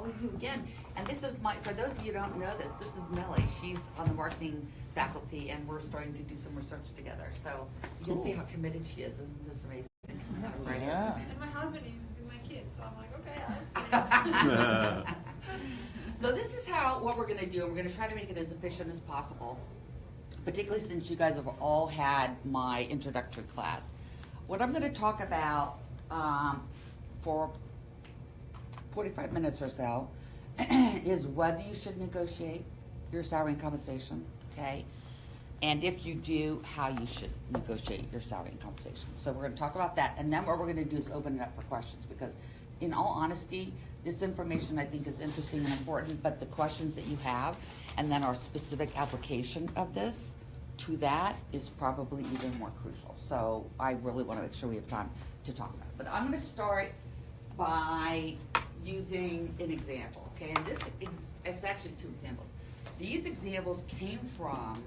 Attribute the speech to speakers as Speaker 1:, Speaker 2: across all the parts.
Speaker 1: all of you again. And this is for those of you who don't know this is Millie. She's on the marketing faculty, and we're starting to do some research together. So you can see how committed she is. Isn't this amazing? Right
Speaker 2: Yeah.
Speaker 1: here.
Speaker 3: And my husband needs to be my kid, so I'm like, okay, I'll stay.
Speaker 1: So this is what we're going to do. We're going to try to make it as efficient as possible, particularly since you guys have all had my introductory class. What I'm going to talk about for 45 minutes or so is whether you should negotiate your salary and compensation, okay? And if you do, how you should negotiate your salary and compensation. So we're going to talk about that, and then what we're going to do is open it up for questions, because in all honesty, this information I think is interesting and important, but the questions that you have and then our specific application of this to that is probably even more crucial. So I really want to make sure we have time to talk about it. But I'm going to start by using an example, okay? And it's actually two examples. These examples came from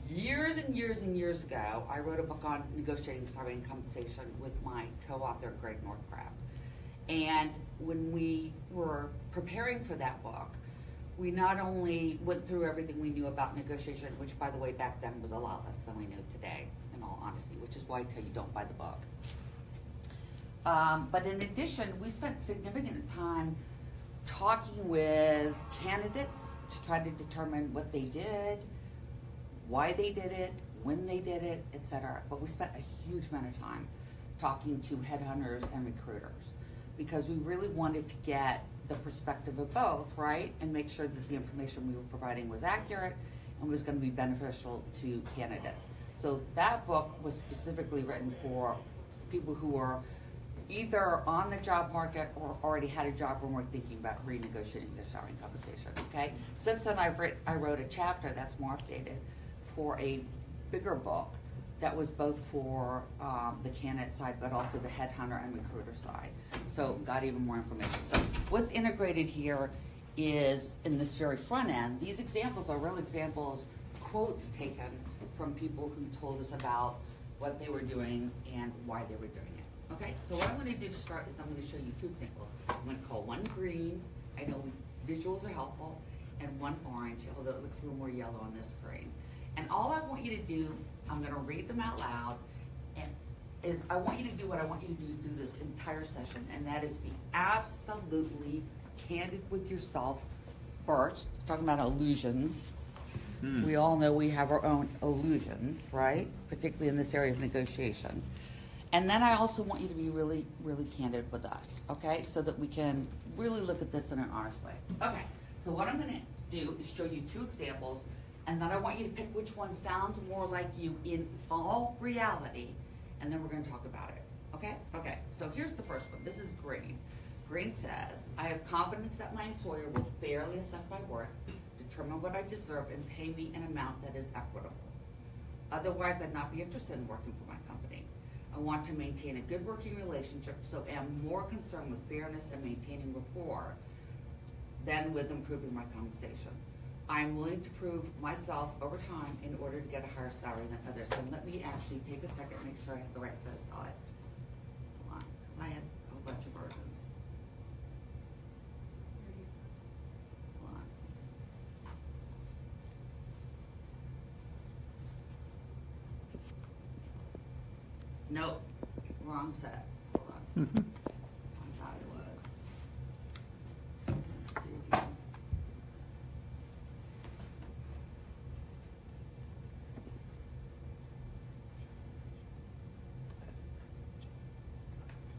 Speaker 1: years and years and years ago. I wrote a book on negotiating salary and compensation with my co-author, Greg Northcraft. And when we were preparing for that book, we not only went through everything we knew about negotiation, which, by the way, back then was a lot less than we know today, in all honesty, which is why I tell you don't buy the book. But in addition, we spent significant time talking with candidates to try to determine what they did, why they did it, when they did it, etc. But we spent a huge amount of time talking to headhunters and recruiters, because we really wanted to get the perspective of both, right? And make sure that the information we were providing was accurate and was going to be beneficial to candidates. So that book was specifically written for people who were either on the job market or already had a job and were thinking about renegotiating their salary and compensation, okay? Since then, I wrote a chapter that's more updated for a bigger book that was both for the candidate side, but also the headhunter and recruiter side. So got even more information. So what's integrated here is, in this very front end, these examples are real examples, quotes taken from people who told us about what they were doing and why they were doing it. Okay, so what I'm going to do to start is I'm going to show you two examples. I'm going to call one green, I know visuals are helpful, and one orange, although it looks a little more yellow on this screen. And all I want you to do, I'm going to read them out loud, and I want you to do what I want you to do through this entire session, and that is be absolutely candid with yourself first. Talking about illusions. We all know we have our own illusions, right? Particularly in this area of negotiation. And then I also want you to be really, really candid with us, okay? So that we can really look at this in an honest way. Okay, so what I'm going to do is show you two examples, and then I want you to pick which one sounds more like you in all reality, and then we're going to talk about it, okay? Okay, so here's the first one. This is green. Green says, I have confidence that my employer will fairly assess my worth, determine what I deserve, and pay me an amount that is equitable. Otherwise, I'd not be interested in working for my company. I want to maintain a good working relationship, so am more concerned with fairness and maintaining rapport than with improving my compensation. I am willing to prove myself over time in order to get a higher salary than others. So let me actually take a second and make sure I have the right set of slides. Hold on, because I had a whole bunch of versions. Hold on. Nope, wrong set. Hold on. I thought it was. Let's see.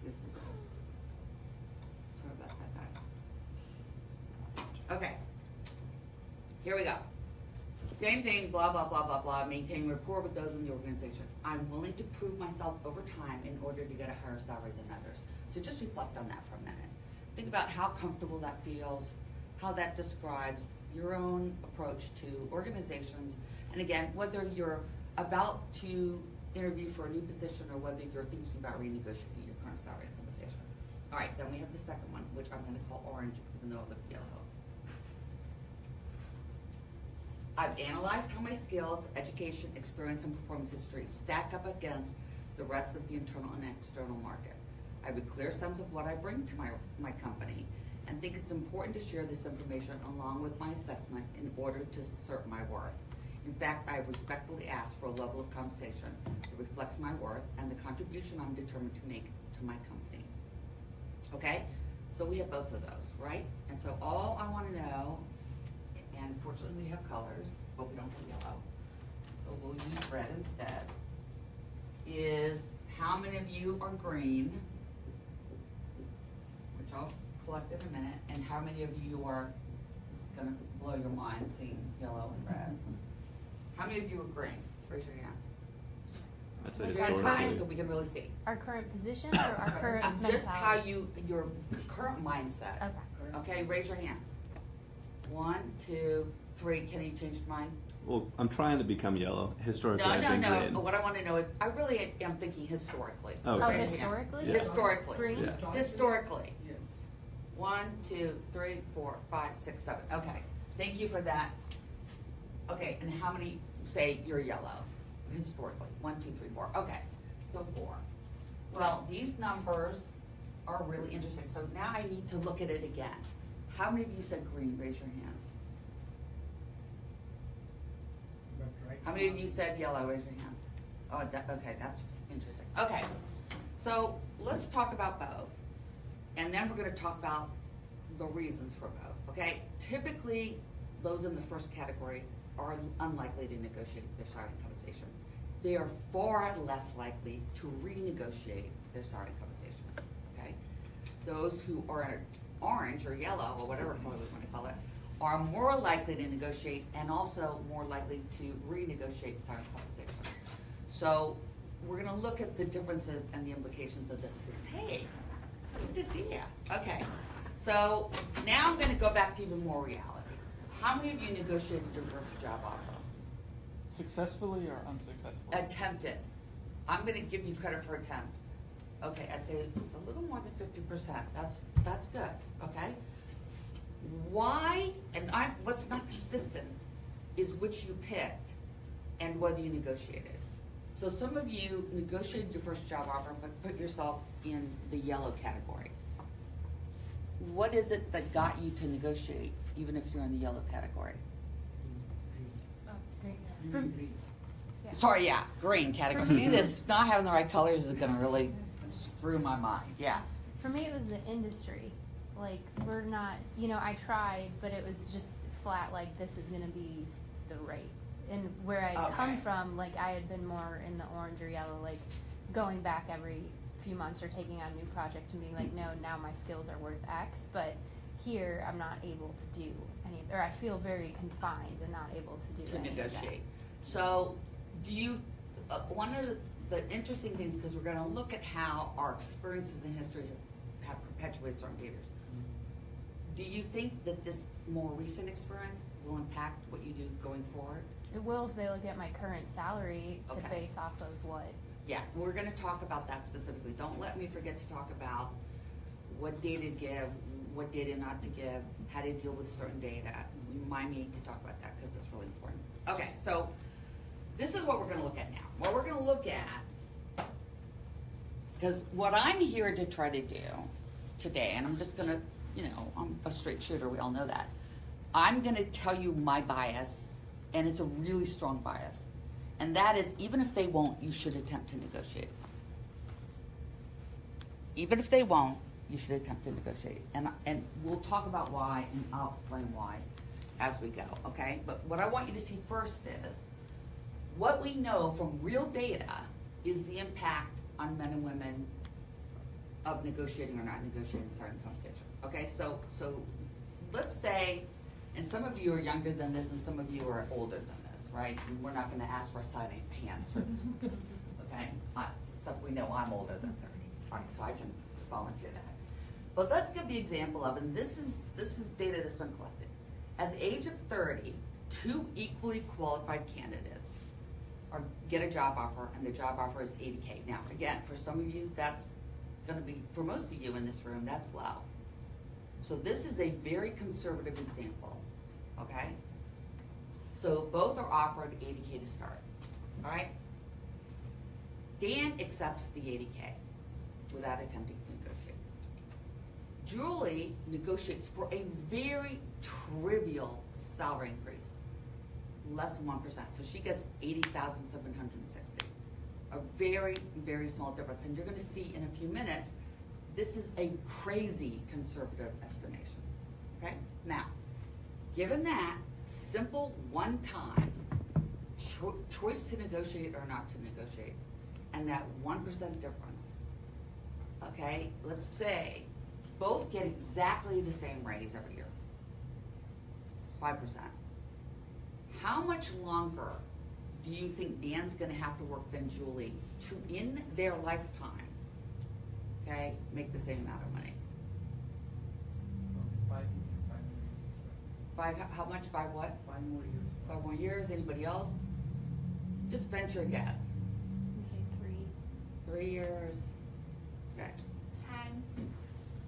Speaker 1: This is it. Sorry about that, guys. Okay. Here we go. Same thing, blah, blah, blah, blah, blah, maintain rapport with those in the organization. I'm willing to prove myself over time in order to get a higher salary than others. So just reflect on that for a minute. Think about how comfortable that feels, how that describes your own approach to organizations, and again, whether you're about to interview for a new position or whether you're thinking about renegotiating your current salary and compensation. All right, then we have the second one, which I'm going to call orange, even though it looked yellow. I've analyzed how my skills, education, experience, and performance history stack up against the rest of the internal and external market. I have a clear sense of what I bring to my company and think it's important to share this information along with my assessment in order to assert my worth. In fact, I have respectfully asked for a level of compensation that reflects my worth and the contribution I'm determined to make to my company. Okay? So we have both of those, right? And so all I want to know, and fortunately we have colors, but we don't have yellow, so we'll use red instead, is how many of you are green, which I'll collect in a minute, and how many of you are, this is going to blow your mind seeing yellow and red. How many of you are green? Raise your hands.
Speaker 2: That's a
Speaker 1: Raise your hands high so we can really see.
Speaker 4: Our current position or our current mentality?
Speaker 1: Just how your current mindset.
Speaker 4: Okay.
Speaker 1: Okay, raise your hands. 1, 2, 3. Can you change your mind?
Speaker 2: Well, I'm trying to become yellow. Historically,
Speaker 1: No,
Speaker 2: I've been green.
Speaker 1: What I want to know is, I really am thinking historically.
Speaker 2: Oh,
Speaker 1: So
Speaker 2: okay.
Speaker 4: Oh,
Speaker 1: raise your hand.
Speaker 4: historically?
Speaker 2: Yeah.
Speaker 1: Historically.
Speaker 4: Green?
Speaker 2: Yeah.
Speaker 1: Historically.
Speaker 5: Yes.
Speaker 1: 1, 2, 3, 4, 5, 6, 7. Okay, thank you for that. Okay, and how many say you're yellow historically? 1, 2, 3, 4. Okay, so 4. Well, these numbers are really interesting. So now I need to look at it again. How many of you said green? Raise your hands.
Speaker 5: But right
Speaker 1: How many of
Speaker 5: now-
Speaker 1: you said yellow? Raise your hands. Oh, okay, that's interesting. Okay, so let's talk about both. And then we're going to talk about the reasons for both, okay? Typically, those in the first category are unlikely to negotiate their salary and compensation. They are far less likely to renegotiate their salary and compensation, okay? Those who are orange or yellow, or whatever color we want to call it, are more likely to negotiate and also more likely to renegotiate salary and compensation. So we're going to look at the differences and the implications of this. Hey, good to see you. Okay, so now I'm going to go back to even more reality. How many of you negotiated your first job offer?
Speaker 6: Successfully or unsuccessfully?
Speaker 1: Attempted. I'm going to give you credit for attempt. Okay, I'd say a little more than 50%. That's good. Okay. Why? And what's not consistent is which you picked and whether you negotiated. So some of you negotiated your first job offer, but put yourself in the yellow category. What is it that got you to negotiate, even if you're in the yellow category?
Speaker 4: Great.
Speaker 5: You
Speaker 4: For-
Speaker 5: mean green.
Speaker 4: yeah.
Speaker 1: Sorry, yeah, green category. See, this not having the right colors is going to really screw my mind. Yeah.
Speaker 4: For me, it was the industry. Like, we're not, I tried, but it was just flat, like, this is going to be the rate. And where I'd come
Speaker 1: Okay.
Speaker 4: from, like, I had been more in the orange or yellow, like, going back every few months or taking on a new project and being like, no, now my skills are worth X. But here, I'm not able to do any, or I feel very confined and not able to do
Speaker 1: To
Speaker 4: any of that.
Speaker 1: negotiate. So, do you, one of the interesting things, because we're going to look at how our experiences in history have perpetuated certain behaviors. Do you think that this more recent experience will impact what you do going forward?
Speaker 4: It will if they look at my current salary to
Speaker 1: Okay.
Speaker 4: base off of what.
Speaker 1: Yeah, we're going to talk about that specifically. Don't let me forget to talk about what data to give, what data not to give, how to deal with certain data. Remind me to talk about that because it's really important. Okay, so this is what we're going to look at now. What we're going to look at, because what I'm here to try to do today, and I'm just going to, I'm a straight shooter, we all know that. I'm going to tell you my bias, and it's a really strong bias. And that is, even if they won't, you should attempt to negotiate. Even if they won't, you should attempt to negotiate. And we'll talk about why, and I'll explain why as we go, okay? But what I want you to see first is, what we know from real data is the impact on men and women of negotiating or not negotiating certain compensation. Okay, so let's say, and some of you are younger than this and some of you are older than this, right? And we're not gonna ask for a side of hands for this one, okay? Except we know I'm older than 30, all right, so I can volunteer that. But let's give the example of, and this is data that's been collected. At the age of 30, 2 equally qualified candidates get a job offer, and the job offer is $80K. Now, again, for some of you, that's gonna be, for most of you in this room, that's low. So this is a very conservative example, okay? So both are offered $80K to start, all right? Dan accepts the $80K without attempting to negotiate. Julie negotiates for a very trivial salary increase, less than 1%. So she gets 80,760. A very, very small difference. And you're going to see in a few minutes, this is a crazy conservative estimation. Okay? Now, given that simple one-time choice to negotiate or not to negotiate, and that 1% difference, okay, let's say both get exactly the same raise every year, 5%. How much longer do you think Dan's going to have to work than Julie to, in their lifetime, okay, make the same amount of money?
Speaker 5: 5
Speaker 1: How much? 5 what?
Speaker 5: 5 more years.
Speaker 1: 5 more years? Anybody else? Just venture a guess.
Speaker 4: You say 3.
Speaker 1: 3 years. Okay.
Speaker 4: 10.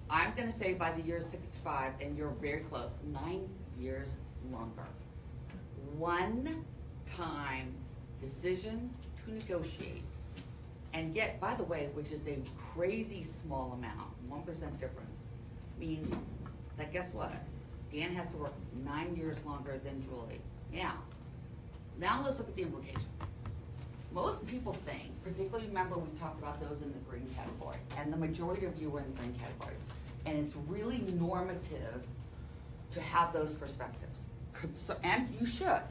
Speaker 1: I'm going to say by the year 65, and you're very close, 9 years longer. One time decision to negotiate and get, by the way, which is a crazy small amount, 1% difference, means that guess what? Dan has to work 9 years longer than Julie. Yeah. Now let's look at the implications. Most people think, particularly remember we talked about those in the green category, and the majority of you were in the green category, and it's really normative to have those perspectives. And you should,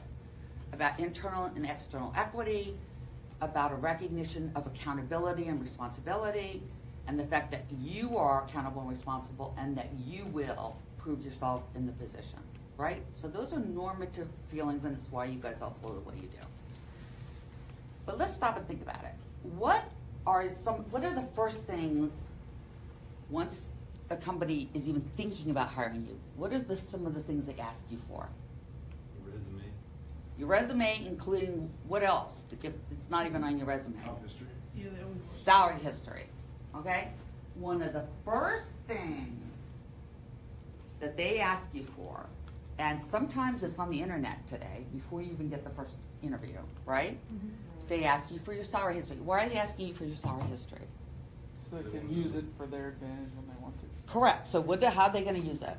Speaker 1: about internal and external equity, about a recognition of accountability and responsibility, and the fact that you are accountable and responsible, and that you will prove yourself in the position, right? So those are normative feelings, and it's why you guys all feel the way you do. But let's stop and think about it. What are the first things once a company is even thinking about hiring you? What are some of the things they ask you for?
Speaker 2: Resume.
Speaker 1: Your resume, including what else? It's not even on your resume.
Speaker 7: Job history.
Speaker 3: Yeah, they always.
Speaker 1: Salary history. Okay? One of the first things that they ask you for, and sometimes it's on the internet today, before you even get the first interview, right?
Speaker 4: Mm-hmm.
Speaker 1: They ask you for your salary history. Why are they asking you for your salary history?
Speaker 6: So they can use it for their advantage when they want to.
Speaker 1: Correct. So how are they going to use it?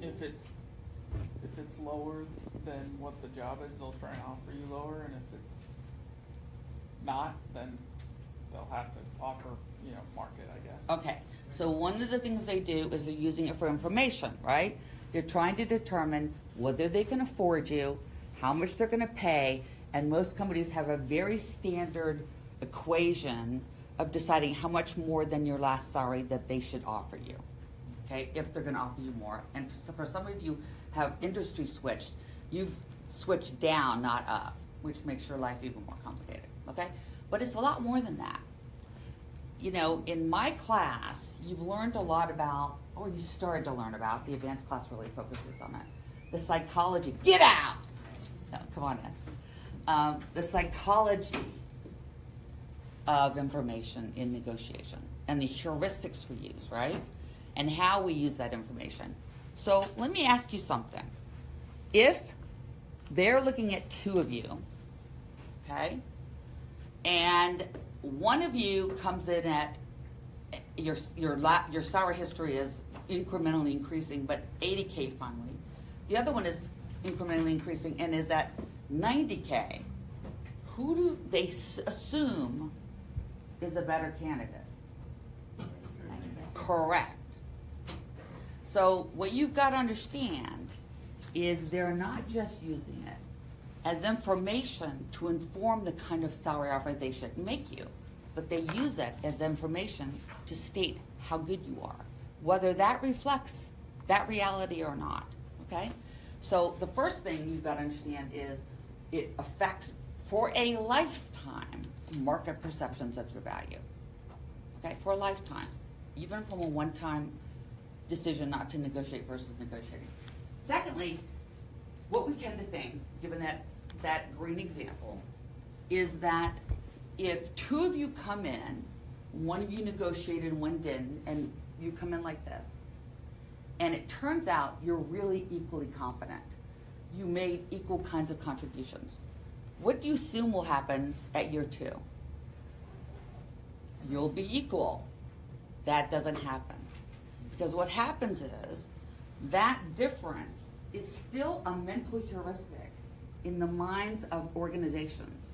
Speaker 6: If it's lower than what the job is, they'll try and offer you lower, and if it's not, then they'll have to offer, market, I guess.
Speaker 1: Okay. So one of the things they do is they're using it for information, right? They're trying to determine whether they can afford you, how much they're going to pay, and most companies have a very standard equation of deciding how much more than your last salary that they should offer you, okay, if they're going to offer you more. And for some of you have industry switched, you've switched down, not up, which makes your life even more complicated, okay? But it's a lot more than that. In my class, you've learned a lot about, or you started to learn about, the advanced class really focuses on it, the psychology. Get out! No, come on in. The psychology of information in negotiation and the heuristics we use, right? And how we use that information. So let me ask you something. If they're looking at 2 of you, okay, and one of you comes in at your salary history is incrementally increasing, but 80K finally. The other one is incrementally increasing and is at 90K. Who do they assume is a better candidate? Correct. So what you've got to understand is they're not just using it as information to inform the kind of salary offer they should make you, but they use it as information to state how good you are, whether that reflects that reality or not, okay? So the first thing you've got to understand is it affects, for a lifetime, market perceptions of your value, okay, for a lifetime, even from a one-time decision not to negotiate versus negotiating. Secondly, what we tend to think, given that green example, is that if 2 of you come in, one of you negotiated and one didn't, and you come in like this, and it turns out you're really equally competent, you made equal kinds of contributions, what do you assume will happen at year 2? You'll be equal. That doesn't happen. Because what happens is that difference is still a mental heuristic in the minds of organizations.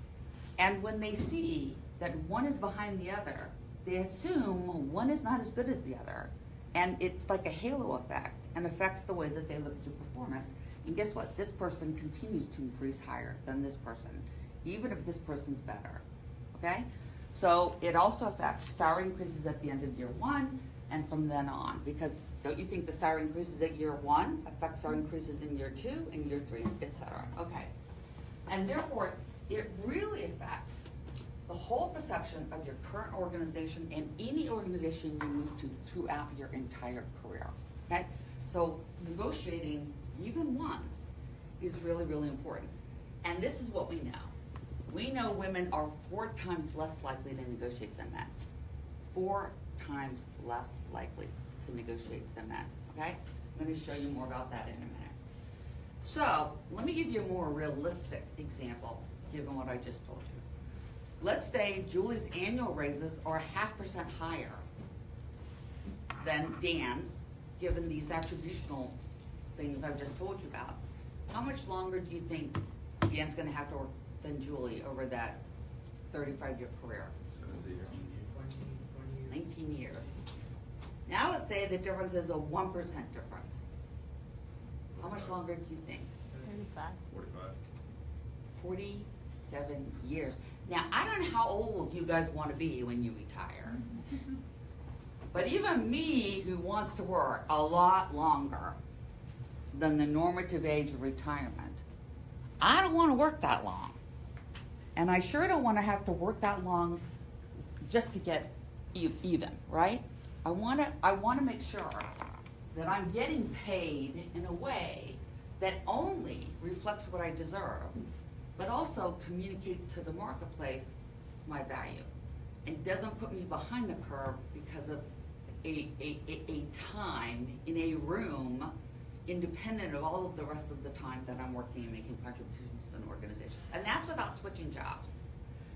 Speaker 1: And when they see that one is behind the other, they assume one is not as good as the other. And it's like a halo effect and affects the way that they look to performance. And guess what? This person continues to increase higher than this person, even if this person's better. Okay? So it also affects salary increases at the end of year one and from then on. Because don't you think the salary increases at year one affect salary increases in year two and year three, etc.? Okay. And therefore, it really affects the whole perception of your current organization and any organization you move to throughout your entire career. Okay? So negotiating even once is really, really important. And this is what we know. We know women are 4 times less likely to negotiate than men. 4 times less likely to negotiate than men. Okay? I'm going to show you more about that in a minute. So let me give you a more realistic example, given what I just told you. Let's say Julie's annual raises are 0.5% higher than Dan's, given these attributional things I've just told you about. How much longer do you think Dan's going to have to work than Julie over that 35-year career? 19 years. Now let's say the difference is a 1% difference. How much longer do you think?
Speaker 4: 35.
Speaker 1: 47 years. Now, I don't know how old you guys want to be when you retire. But even me, who wants to work a lot longer than the normative age of retirement, I don't want to work that long. And I sure don't want to have to work that long just to get even, right? I want to make sure that I'm getting paid in a way that only reflects what I deserve, but also communicates to the marketplace my value and doesn't put me behind the curve because of a time in a room independent of all of the rest of the time that I'm working and making contributions to an organization. And that's without switching jobs.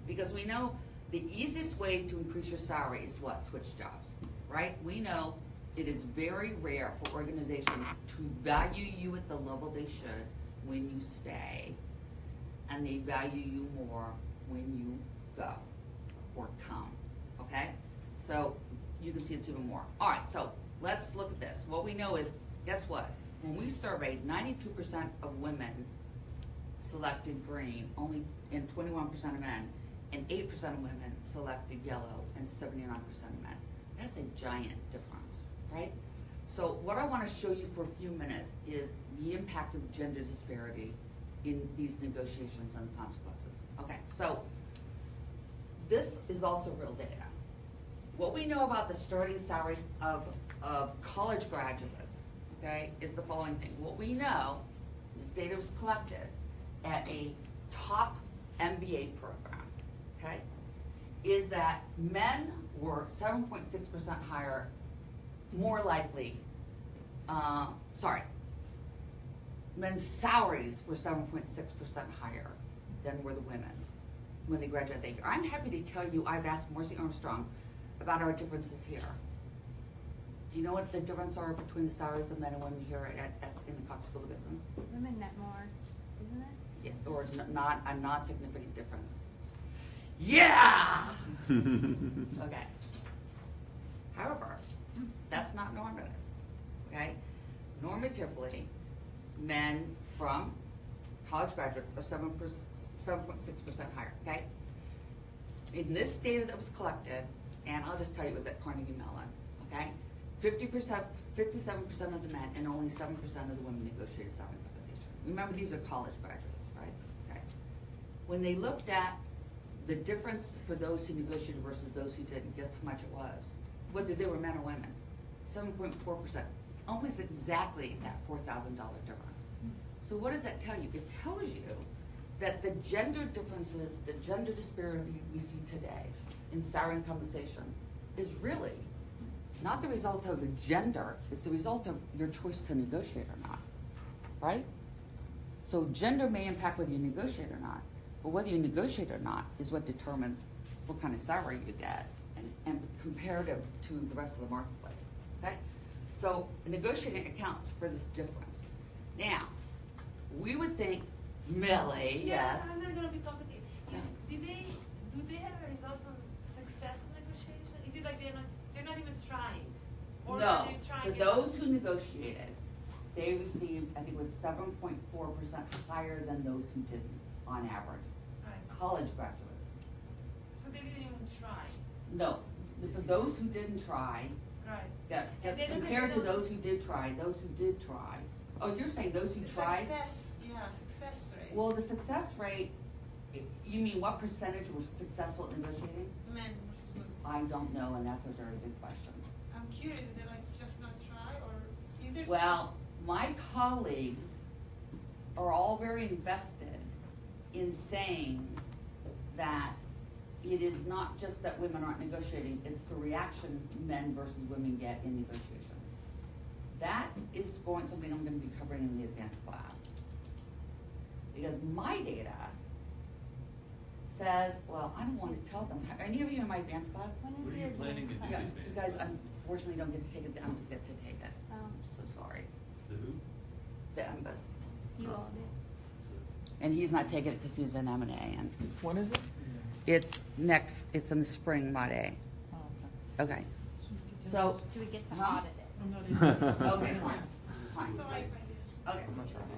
Speaker 1: Because we know the easiest way to increase your salary is what? Switch jobs, right? We know it is very rare for organizations to value you at the level they should when you stay, and they value you more when you go or come, okay? So you can see it's even more. All right, so let's look at this. What we know is, guess what? When we surveyed, 92% of women selected green, and 21% of men, and 8% of women selected yellow, and 79% of men. That's a giant difference, right? So what I want to show you for a few minutes is the impact of gender disparity in these negotiations and the consequences. Okay, so this is also real data. What we know about the starting salaries of college graduates, okay, is the following thing. What we know, this data was collected at a top MBA program, okay, is that men were 7.6% higher, more likely, men's salaries were 7.6% higher than were the women's when they graduated that year. I'm happy to tell you I've asked Marcy Armstrong about our differences here. Do you know what the difference are between the salaries of men and women here in the Cox School of Business?
Speaker 4: Women net more, isn't it?
Speaker 1: Yeah, or not a non-significant difference. Yeah! Okay. However, that's not normative, okay? Normatively, men from college graduates are 7.6% higher, okay? In this data that was collected, and I'll just tell you it was at Carnegie Mellon, okay? 57% of the men and only 7% of the women negotiated salary compensation. Remember, these are college graduates, right? Okay. When they looked at the difference for those who negotiated versus those who didn't, guess how much it was? Whether they were men or women, 7.4%, almost exactly that $4,000 difference. So what does that tell you? It tells you that the gender differences, the gender disparity we see today in salary and compensation is really not the result of a gender, it's the result of your choice to negotiate or not, right? So gender may impact whether you negotiate or not, but whether you negotiate or not is what determines what kind of salary you get and comparative to the rest of the marketplace, okay? So negotiating accounts for this difference. Now, we would think, Millie,
Speaker 3: Yeah,
Speaker 1: yes.
Speaker 3: I'm not gonna be complicated.
Speaker 1: Yeah.
Speaker 3: Do they have a results on successful negotiation? Is it like they're not even trying? Or
Speaker 1: No,
Speaker 3: are they trying
Speaker 1: for
Speaker 3: it-
Speaker 1: those who negotiated, they received, I think it was 7.4% higher than those who didn't, on average.
Speaker 3: Right.
Speaker 1: College graduates.
Speaker 3: So they didn't even try.
Speaker 1: No, for those who didn't try,
Speaker 3: Right.
Speaker 1: yeah,
Speaker 3: And they don't-
Speaker 1: compared
Speaker 3: they
Speaker 1: to
Speaker 3: don't-
Speaker 1: those who did try, oh, you're saying those who
Speaker 3: The
Speaker 1: tried?
Speaker 3: success, yeah, success rate.
Speaker 1: Well, the success rate, you mean what percentage were successful at negotiating?
Speaker 3: Men versus women.
Speaker 1: I don't know, and that's a very good question.
Speaker 3: I'm curious, did they like just not try, or is there?
Speaker 1: Well, my colleagues are all very invested in saying that it is not just that women aren't negotiating, it's the reaction men versus women get in negotiation. That is something I'm gonna be covering in the advanced class. Because my data says, well, I don't wanna tell them, are any of you in my advanced class?
Speaker 4: When is
Speaker 7: What are
Speaker 4: your
Speaker 7: you planning to
Speaker 4: advanced
Speaker 7: do?
Speaker 1: Yeah,
Speaker 4: class?
Speaker 1: you guys unfortunately don't get to take it, I'm just get to take it.
Speaker 4: Oh.
Speaker 1: I'm so sorry.
Speaker 7: The who?
Speaker 1: The MBUS.
Speaker 4: You all do.
Speaker 1: And he's not taking it because he's an M&A, and
Speaker 6: When is it?
Speaker 1: it's in the spring, Mod A.
Speaker 6: Oh, okay.
Speaker 1: Okay. So,
Speaker 4: Do we get to
Speaker 1: Huh?
Speaker 4: audit it?
Speaker 1: okay, fine.
Speaker 3: So I did.
Speaker 1: Okay,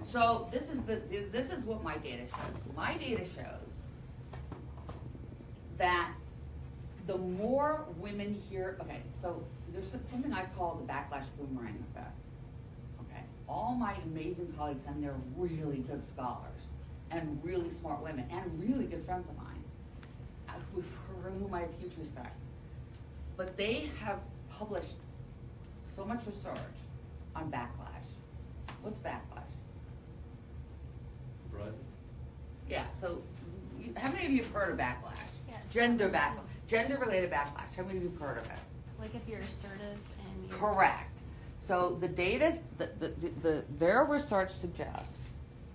Speaker 1: so this is what my data shows. My data shows that the more women hear, okay, so there's something I call the backlash boomerang effect. Okay, all my amazing colleagues, and they're really good scholars, and really smart women, and really good friends of mine, for whom I have huge respect. But they have published so much research on backlash. What's backlash?
Speaker 7: Verizon?
Speaker 1: Yeah, so how many of you have heard of backlash?
Speaker 4: Yeah.
Speaker 1: Gender-related backlash. How many of you have heard of it?
Speaker 4: Like if you're assertive and you're.
Speaker 1: Correct. So the data, their research suggests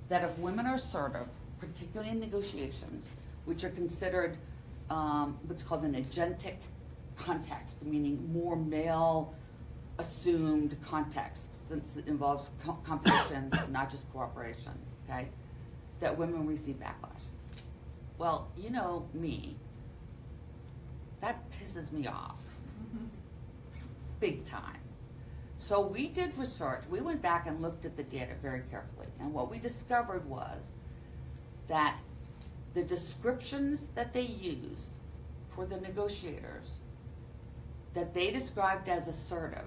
Speaker 1: that if women are assertive, particularly in negotiations, which are considered what's called an agentic context, meaning more male assumed context, since it involves competition, not just cooperation, okay, that women receive backlash. Well, you know me, that pisses me off, big time. So we did research, we went back and looked at the data very carefully, and what we discovered was that the descriptions that they used for the negotiators that they described as assertive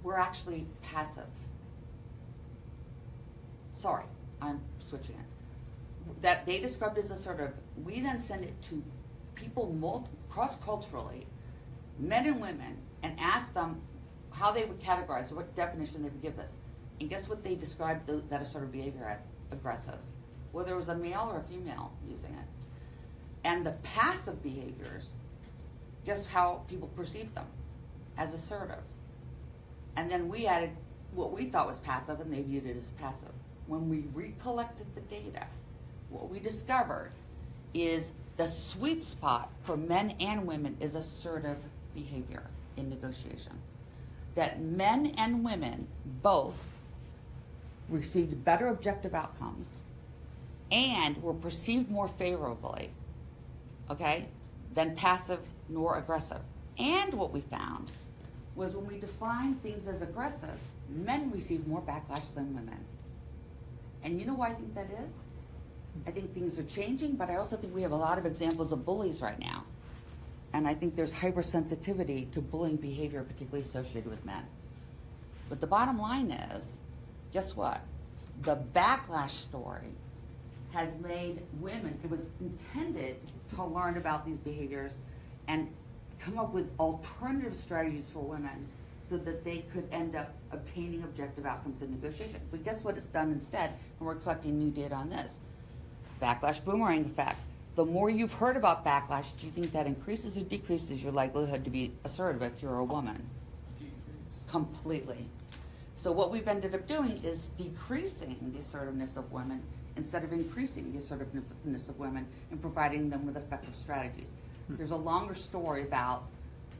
Speaker 1: were actually passive. Sorry, I'm switching it. That they described as assertive, we then send it to people cross-culturally, men and women, and ask them how they would categorize, or what definition they would give this. And guess what they described that assertive behavior as? Aggressive. Whether it was a male or a female using it. And the passive behaviors, guess how people perceived them? As assertive. And then we added what we thought was passive, and they viewed it as passive. When we recollected the data, what we discovered is the sweet spot for men and women is assertive behavior in negotiation. That men and women both received better objective outcomes and were perceived more favorably, okay, than passive nor aggressive. And what we found was when we defined things as aggressive, men received more backlash than women. And you know why I think that is? I think things are changing, but I also think we have a lot of examples of bullies right now. And I think there's hypersensitivity to bullying behavior, particularly associated with men. But the bottom line is, guess what? The backlash story has made women, it was intended to learn about these behaviors and come up with alternative strategies for women so that they could end up obtaining objective outcomes in negotiation. But guess what it's done instead? And we're collecting new data on this. Backlash boomerang effect. The more you've heard about backlash, do you think that increases or decreases your likelihood to be assertive if you're a woman? Completely. So what we've ended up doing is decreasing the assertiveness of women instead of increasing the assertiveness of women and providing them with effective strategies. There's a longer story about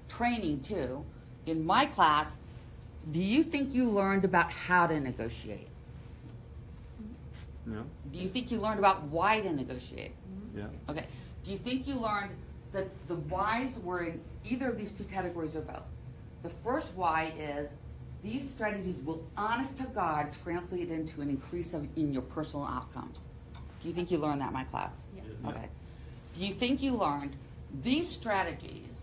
Speaker 1: training too, in my class, do you think you learned about how to negotiate?
Speaker 2: No?
Speaker 1: Do you think you learned about why to negotiate?
Speaker 2: Yeah.
Speaker 1: Okay. Do you think you learned that the whys were in either of these two categories or both? The first why is these strategies will, honest to God, translate into an increase in your personal outcomes. Do you think you learned that in my class?
Speaker 4: Yeah.
Speaker 1: Okay. Do you think you learned these strategies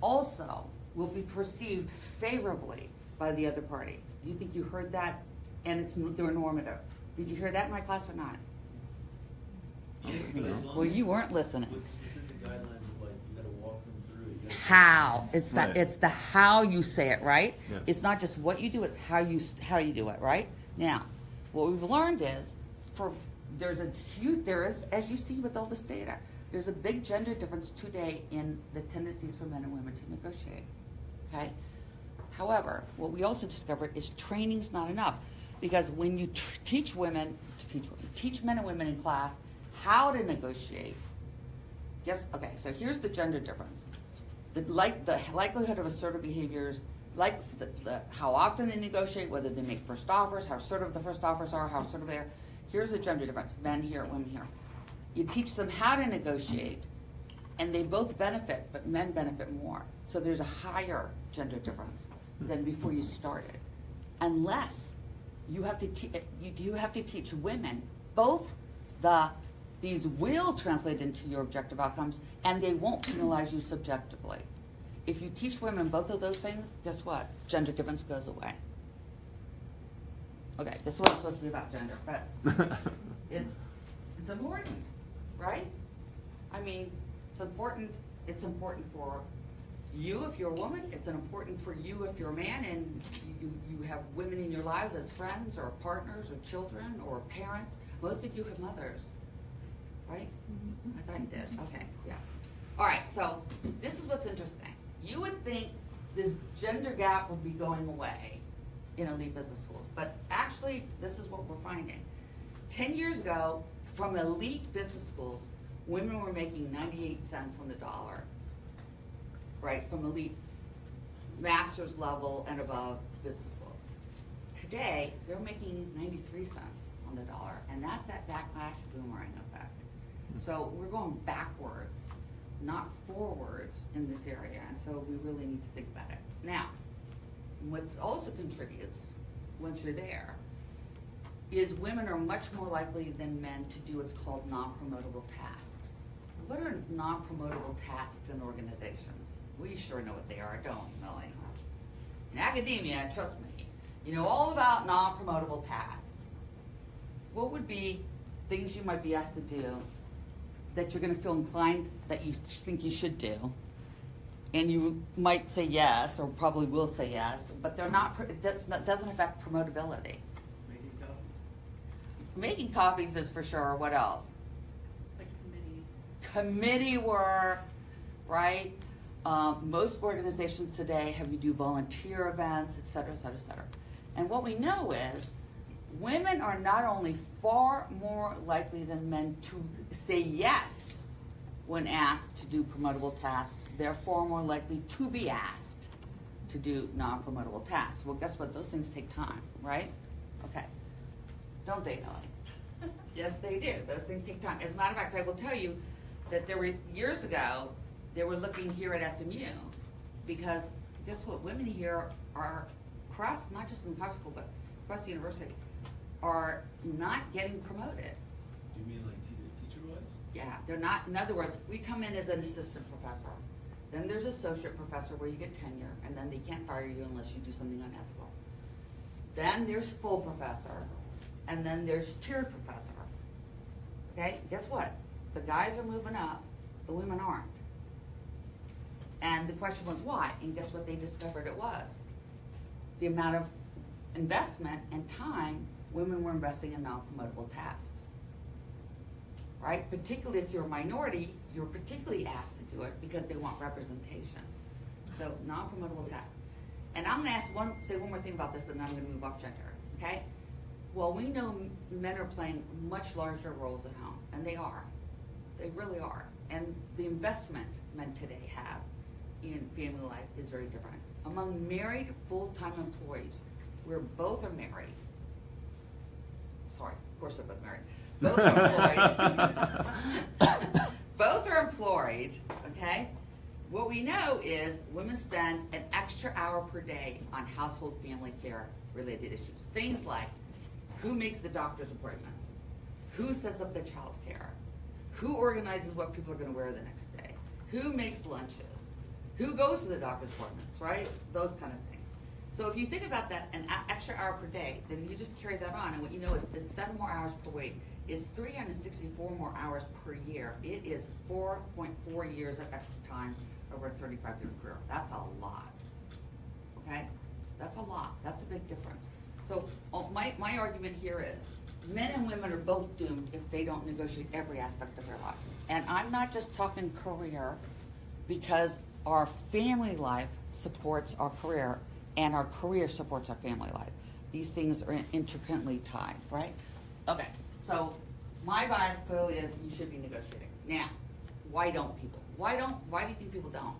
Speaker 1: also will be perceived favorably by the other party? Do you think you heard that? And they're normative. Did you hear that in my class or not? Well, you weren't listening.
Speaker 7: With specific guidelines of like, you gotta walk them through it.
Speaker 1: How? It's
Speaker 2: Right.
Speaker 1: it's the how you say it, right?
Speaker 2: Yeah.
Speaker 1: It's not just what you do, it's how you do it, right? Now, what we've learned is there is, as you see with all this data, there's a big gender difference today in the tendencies for men and women to negotiate. Okay? However, what we also discovered is training's not enough. Because when you teach men and women in class how to negotiate, okay, so here's the gender difference. The likelihood of assertive behaviors, like how often they negotiate, whether they make first offers, how assertive the first offers are, how assertive they are. Here's the gender difference, men here, women here. You teach them how to negotiate, and they both benefit, but men benefit more. So there's a higher gender difference than before you started. Unless you have to teach women both these will translate into your objective outcomes, and they won't penalize you subjectively. If you teach women both of those things, guess what? Gender difference goes away. Okay, this one's supposed to be about gender, but it's important, right? I mean, it's important. It's important for you if you're a woman. It's important for you if you're a man, and you have women in your lives as friends or partners or children or parents. Most of you have mothers, right? I thought you did. Okay, yeah. All right, so this is what's interesting. You would think this gender gap would be going away in elite business schools, but actually this is what we're finding. 10 years ago, from elite business schools, women were making 98 cents on the dollar, right, from elite master's level and above business schools. Today, they're making 93 cents on the dollar, and that's that backlash boomerang effect. So we're going backwards, not forwards in this area, and so we really need to think about it. Now, what also contributes, once you're there, is women are much more likely than men to do what's called non-promotable tasks. What are non-promotable tasks in organizations? We sure know what they are, don't we, Millie? In academia, trust me, you know all about non-promotable tasks. What would be things you might be asked to do that you're going to feel inclined that you think you should do, and you might say yes, or probably will say yes, but they're not. It doesn't affect promotability.
Speaker 7: Making copies.
Speaker 1: Making copies is for sure. What else?
Speaker 3: Like committees.
Speaker 1: Committee work, right? Most organizations today have you do volunteer events, et cetera, et cetera, et cetera. And what we know is women are not only far more likely than men to say yes when asked to do promotable tasks, they're far more likely to be asked to do non-promotable tasks. Well, guess what? Those things take time, right? Okay. Don't they, Millie? Yes, they do. Those things take time. As a matter of fact, I will tell you that there were years ago, they were looking here at SMU because guess what? Women here are across, not just in the Cox School, but across the university, are not getting promoted.
Speaker 7: Do you mean like teacher-wise?
Speaker 1: Yeah, they're not. In other words, we come in as an assistant professor. Then there's associate professor where you get tenure, and then they can't fire you unless you do something unethical. Then there's full professor, and then there's tiered professor. Okay, guess what? The guys are moving up, the women aren't. And the question was why? And guess what they discovered it was? The amount of investment and time women were investing in non-promotable tasks. Right? Particularly if you're a minority, you're particularly asked to do it because they want representation. So non-promotable tasks. And I'm going to say one more thing about this, and then I'm going to move off gender. Okay? Well, we know men are playing much larger roles at home, and they are. They really are. And the investment men today have in family life is very different. among married full-time employees, where both are married. Sorry, of course they're both married. Both are employed. Both are employed, okay? What we know is women spend an extra hour per day on household family care related issues. Things like who makes the doctor's appointments, who sets up the child care, who organizes what people are going to wear the next day, who makes lunches, who goes to the doctor's appointments, right? Those kind of things. So if you think about that, an extra hour per day, then you just carry that on, and what you know is it's 7 more hours per week. It's 364 more hours per year. It is 4.4 years of extra time over a 35-year career. That's a lot, okay? That's a lot. That's a big difference. So my argument here is men and women are both doomed if they don't negotiate every aspect of their lives. And I'm not just talking career, because our family life supports our career and our career supports our family life. These things are intricately tied, right? Okay, so my bias clearly is you should be negotiating. Now, why don't people? Why do you think people don't?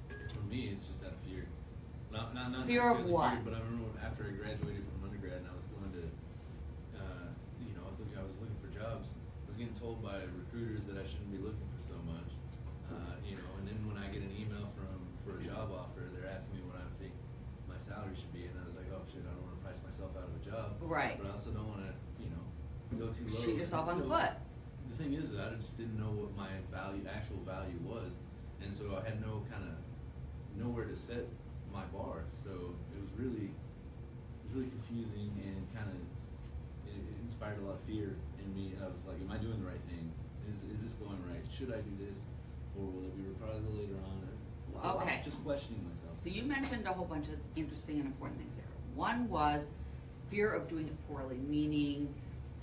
Speaker 7: For me, it's just out of fear. Not
Speaker 1: Fear of
Speaker 7: necessarily
Speaker 1: what?
Speaker 7: fear, but I remember after I graduated from undergrad and I was going to, I was looking for jobs. I was getting told by recruiters that I shouldn't be looking for so much. And then when I get an email for a job offer, they're asking me what I think my salary should be, and I was like, oh shit, I don't want to price myself out of a job.
Speaker 1: Right.
Speaker 7: But I also don't want to, go too low.
Speaker 1: Shoot yourself on the
Speaker 7: So,
Speaker 1: foot.
Speaker 7: The thing is that I just didn't know what my actual value was, and so I had nowhere to set my bar. So it was really confusing and it inspired a lot of fear in me of like, am I doing the right thing? Is this going right? Should I do this, or will it be reprisal later on? I was just questioning myself.
Speaker 1: So you mentioned a whole bunch of interesting and important things there. One was fear of doing it poorly, meaning,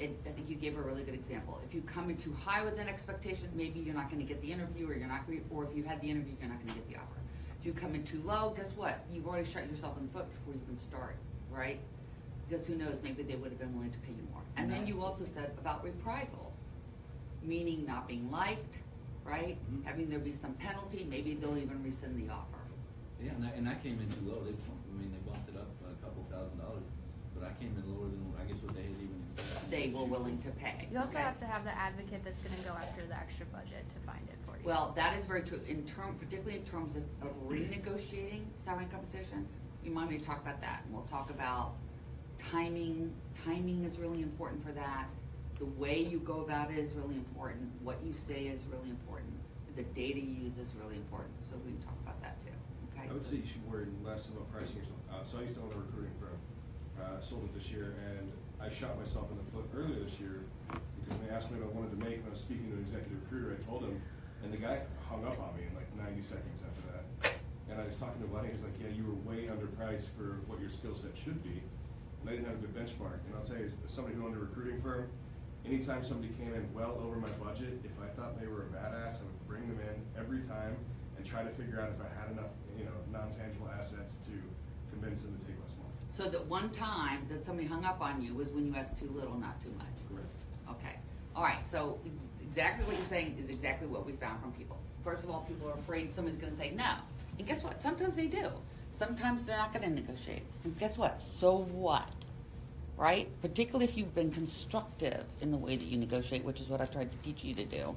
Speaker 1: I think you gave a really good example. If you come in too high with an expectation, maybe you're not going to get the interview, or or if you had the interview, you're not going to get the offer. If you come in too low, guess what? You've already shot yourself in the foot before you can start, right? Because who knows, maybe they would have been willing to pay you more. And then you also said about reprisals, meaning not being liked, right?
Speaker 7: Mm-hmm.
Speaker 1: Having there be some penalty, maybe they'll even rescind the offer.
Speaker 7: Yeah, and I came in too low. They bumped it up a couple $1,000, but I came in lower than I guess what they had even expected.
Speaker 1: They were willing to pay.
Speaker 4: You also
Speaker 1: okay?
Speaker 4: have to have the advocate that's going to go after the extra budget to find it for you.
Speaker 1: Well, that is very true. Particularly in terms of renegotiating salary and compensation, you want me to talk about that, and we'll talk about timing. Timing is really important for that. The way you go about it is really important. What you say is really important. The data you use is really important. So we can talk about that too. Okay.
Speaker 8: I would say you should worry less about pricing yourself out. So I used to own a recruiting firm, sold it this year, and I shot myself in the foot earlier this year because when they asked me what I wanted to make when I was speaking to an executive recruiter, I told him, and the guy hung up on me in like 90 seconds after that. And I was talking to Lenny, he's like, yeah, you were way underpriced for what your skill set should be. And I didn't have a good benchmark. And I'll tell you, as somebody who owned a recruiting firm, anytime somebody came in well over my budget, if I thought they were a badass, I would bring them in every time and try to figure out if I had enough, non-tangible assets to convince them to take less money.
Speaker 1: So that one time that somebody hung up on you was when you asked too little, not too much.
Speaker 8: Correct.
Speaker 1: Okay. All right. So exactly what you're saying is exactly what we found from people. First of all, people are afraid somebody's going to say no. And guess what? Sometimes they do. Sometimes they're not going to negotiate. And guess what? So what? Right? Particularly if you've been constructive in the way that you negotiate, which is what I've tried to teach you to do.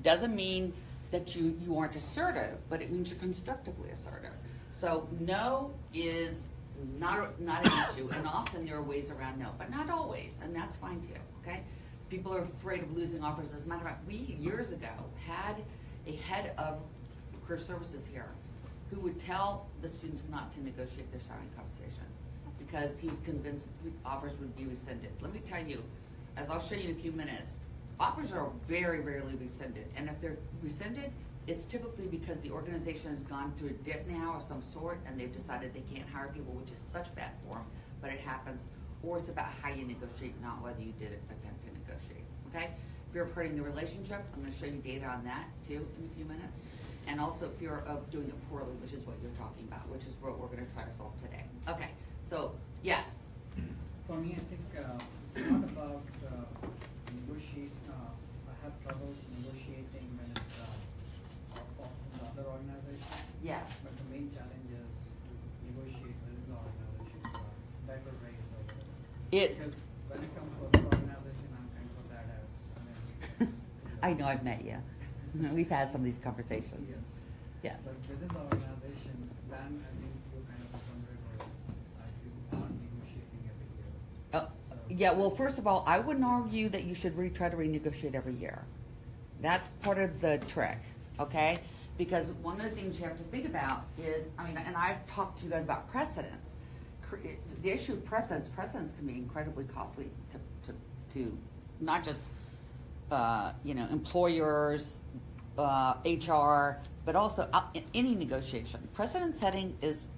Speaker 1: Doesn't mean that you aren't assertive, but it means you're constructively assertive. So no is not an issue, and often there are ways around no, but not always, and that's fine too, okay? People are afraid of losing offers. As a matter of fact, we years ago had a head of career services here who would tell the students not to negotiate their salary and compensation because he was convinced offers would be rescinded. Let me tell you, as I'll show you in a few minutes, offers are very rarely rescinded, and if they're rescinded, it's typically because the organization has gone through a dip now of some sort and they've decided they can't hire people, which is such bad form, but it happens. Or it's about how you negotiate, not whether you did attempt to negotiate, okay? Fear of hurting the relationship, I'm gonna show you data on that too in a few minutes. And also fear of doing it poorly, which is what you're talking about, which is what we're gonna try to solve today. Okay, so, yes.
Speaker 5: For me, I think it's not about negotiate. I have troubles negotiating when it's in the other organization.
Speaker 1: It,
Speaker 5: Because when it comes to the organization, I'm kind of a badass.
Speaker 1: I know, I've met you. We've had some of these conversations.
Speaker 5: Yes.
Speaker 1: Yes.
Speaker 5: But within the organization, then I think you're kind of a fundraiser. I feel are negotiating every year.
Speaker 1: Oh, yeah, well, first of all, I wouldn't argue that you should try to renegotiate every year. That's part of the trick, okay? Because one of the things you have to think about is, I mean, and I've talked to you guys about precedents. The issue of precedents can be incredibly costly to not just, employers, HR, but also in any negotiation. Precedent setting is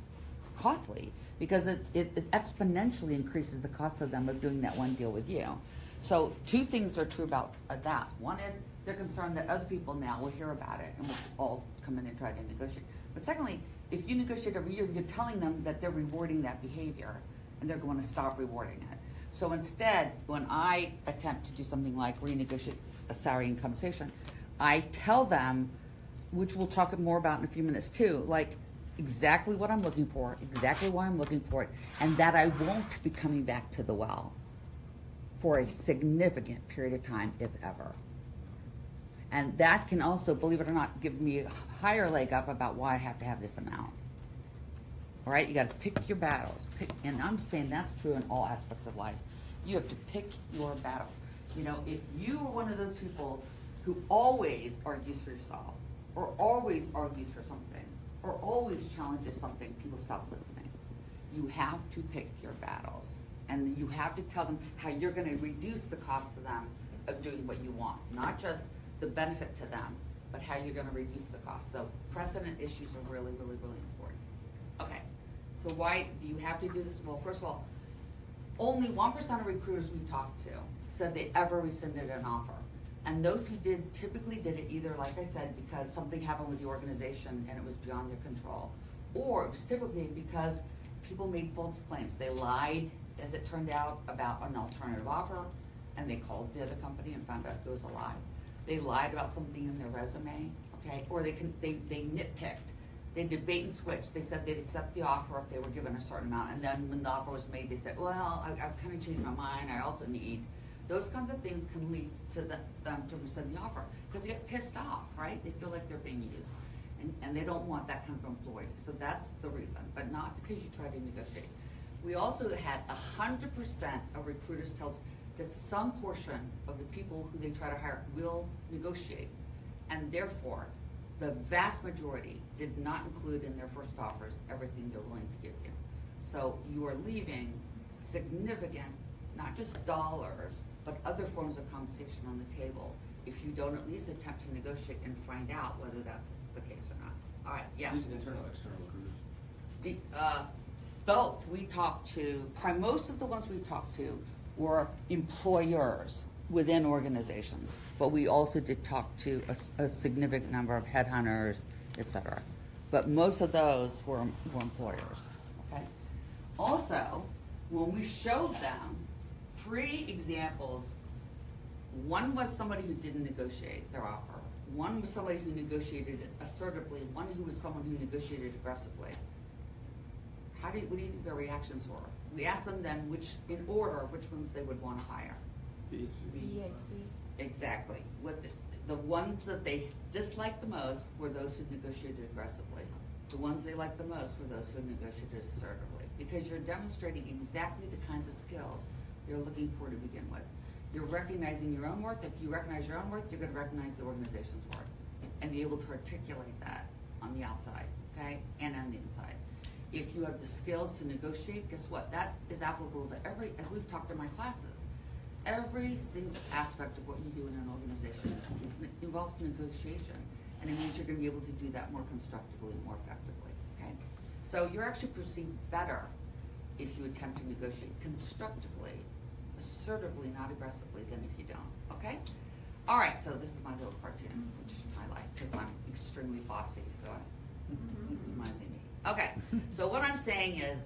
Speaker 1: costly because it exponentially increases the cost of them of doing that one deal with you. So two things are true about that. One is they're concerned that other people now will hear about it and will all come in and try to negotiate. But secondly, if you negotiate every year, you're telling them that they're rewarding that behavior and they're going to stop rewarding it. So instead, when I attempt to do something like renegotiate a salary and compensation, I tell them, which we'll talk more about in a few minutes too, like exactly what I'm looking for, exactly why I'm looking for it, and that I won't be coming back to the well for a significant period of time, if ever. And that can also, believe it or not, give me a higher leg up about why I have to have this amount. All right, you got to pick your battles. And I'm saying that's true in all aspects of life. You have to pick your battles. You know, if you are one of those people who always argues for yourself, or always argues for something, or always challenges something, people stop listening. You have to pick your battles. And you have to tell them how you're going to reduce the cost to them of doing what you want. Not just the benefit to them, but how you're going to reduce the cost. So precedent issues are really, really, really important. Okay, so why do you have to do this? Well, first of all, only 1% of recruiters we talked to said they ever rescinded an offer. And those who did typically did it either, like I said, because something happened with the organization and it was beyond their control, or it was typically because people made false claims. They lied, as it turned out, about an alternative offer, and they called the other company and found out it was a lie. They lied about something in their resume, okay, or they nitpicked. They did bait and switch. They said they'd accept the offer if they were given a certain amount, and then when the offer was made, they said, well, I've kind of changed my mind. I also need. Those kinds of things can lead to them to rescind the offer because they get pissed off, right? They feel like they're being used, and they don't want that kind of employee. So that's the reason, but not because you try to negotiate. We also had 100% of recruiters tell us that some portion of the people who they try to hire will negotiate, and therefore, the vast majority did not include in their first offers everything they're willing to give you. So you are leaving significant, not just dollars, but other forms of compensation on the table if you don't at least attempt to negotiate and find out whether that's the case or not. All right, yeah.
Speaker 8: These internal, external recruiters.
Speaker 1: Both. We talked to, most of the ones we talked to were employers within organizations, but we also did talk to a significant number of headhunters, et cetera. But most of those were employers, okay? Also, when we showed them 3 examples, one was somebody who didn't negotiate their offer, one was somebody who negotiated assertively, one who was someone who negotiated aggressively. What do you think their reactions were? We asked them then which ones they would want to hire.
Speaker 4: BHC.
Speaker 1: Exactly. The ones that they disliked the most were those who negotiated aggressively. The ones they liked the most were those who negotiated assertively. Because you're demonstrating exactly the kinds of skills they're looking for to begin with. You're recognizing your own worth. If you recognize your own worth, you're going to recognize the organization's worth and be able to articulate that on the outside, okay, and on the inside. If you have the skills to negotiate, guess what? That is applicable to as we've talked in my classes, every single aspect of what you do in an organization involves negotiation, and it means you're going to be able to do that more constructively, more effectively, okay? So you're actually perceived better if you attempt to negotiate constructively, assertively, not aggressively, than if you don't, okay? All right, so this is my little cartoon, which I like because I'm extremely bossy, so it reminds me of me. Okay, so what I'm saying is,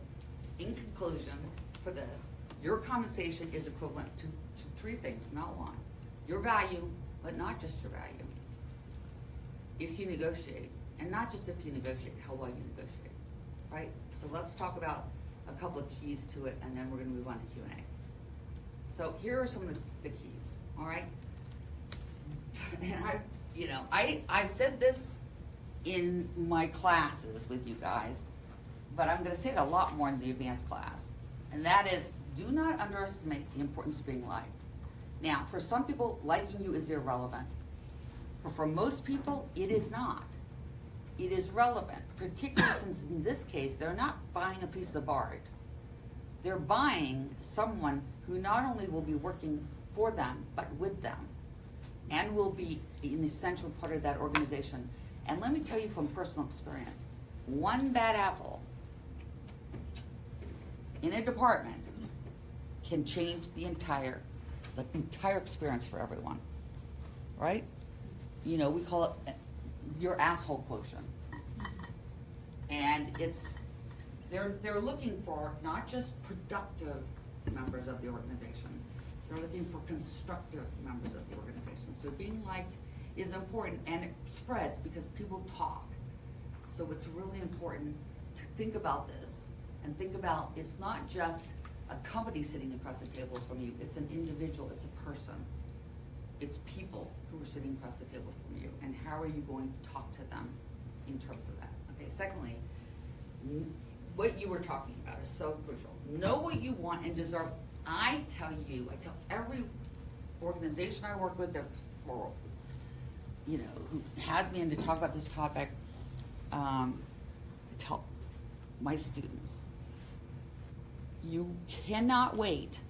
Speaker 1: in conclusion for this, your compensation is equivalent to 3 things, not 1. Your value, but not just your value. If you negotiate, and not just if you negotiate, how well you negotiate, right? So let's talk about a couple of keys to it, and then we're going to move on to Q&A. So here are some of the keys, all right? And I said this in my classes with you guys, but I'm gonna say it a lot more in the advanced class. And that is, do not underestimate the importance of being liked. Now, for some people, liking you is irrelevant. But for most people, it is not. It is relevant, particularly since in this case, they're not buying a piece of art. They're buying someone who not only will be working for them, but with them, and will be an essential part of that organization. And let me tell you from personal experience, one bad apple in a department can change the entire experience for everyone, right? You know, we call it your asshole quotient. And they're looking for not just productive members of the organization, they're looking for constructive members of the organization. So being liked is important, and it spreads because people talk. So it's really important to think about this and think about it's not just a company sitting across the table from you, it's an individual, it's a person. It's people who are sitting across the table from you, and how are you going to talk to them in terms of that? Okay, secondly, what you were talking about is so crucial. Know what you want and deserve. I tell every organization I work with, who has me in to talk about this topic, I tell my students, you cannot wait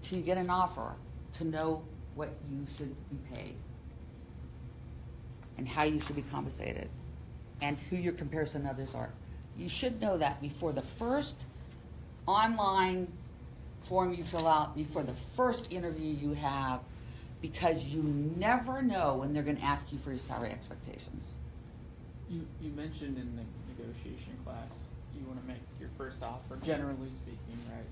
Speaker 1: till you get an offer to know what you should be paid and how you should be compensated and who your comparison to others are. You should know that before the first online form you fill out, before the first interview you have, because you never know when they're going to ask you for your salary expectations.
Speaker 6: You mentioned in the negotiation class you want to make your first offer, generally speaking, right?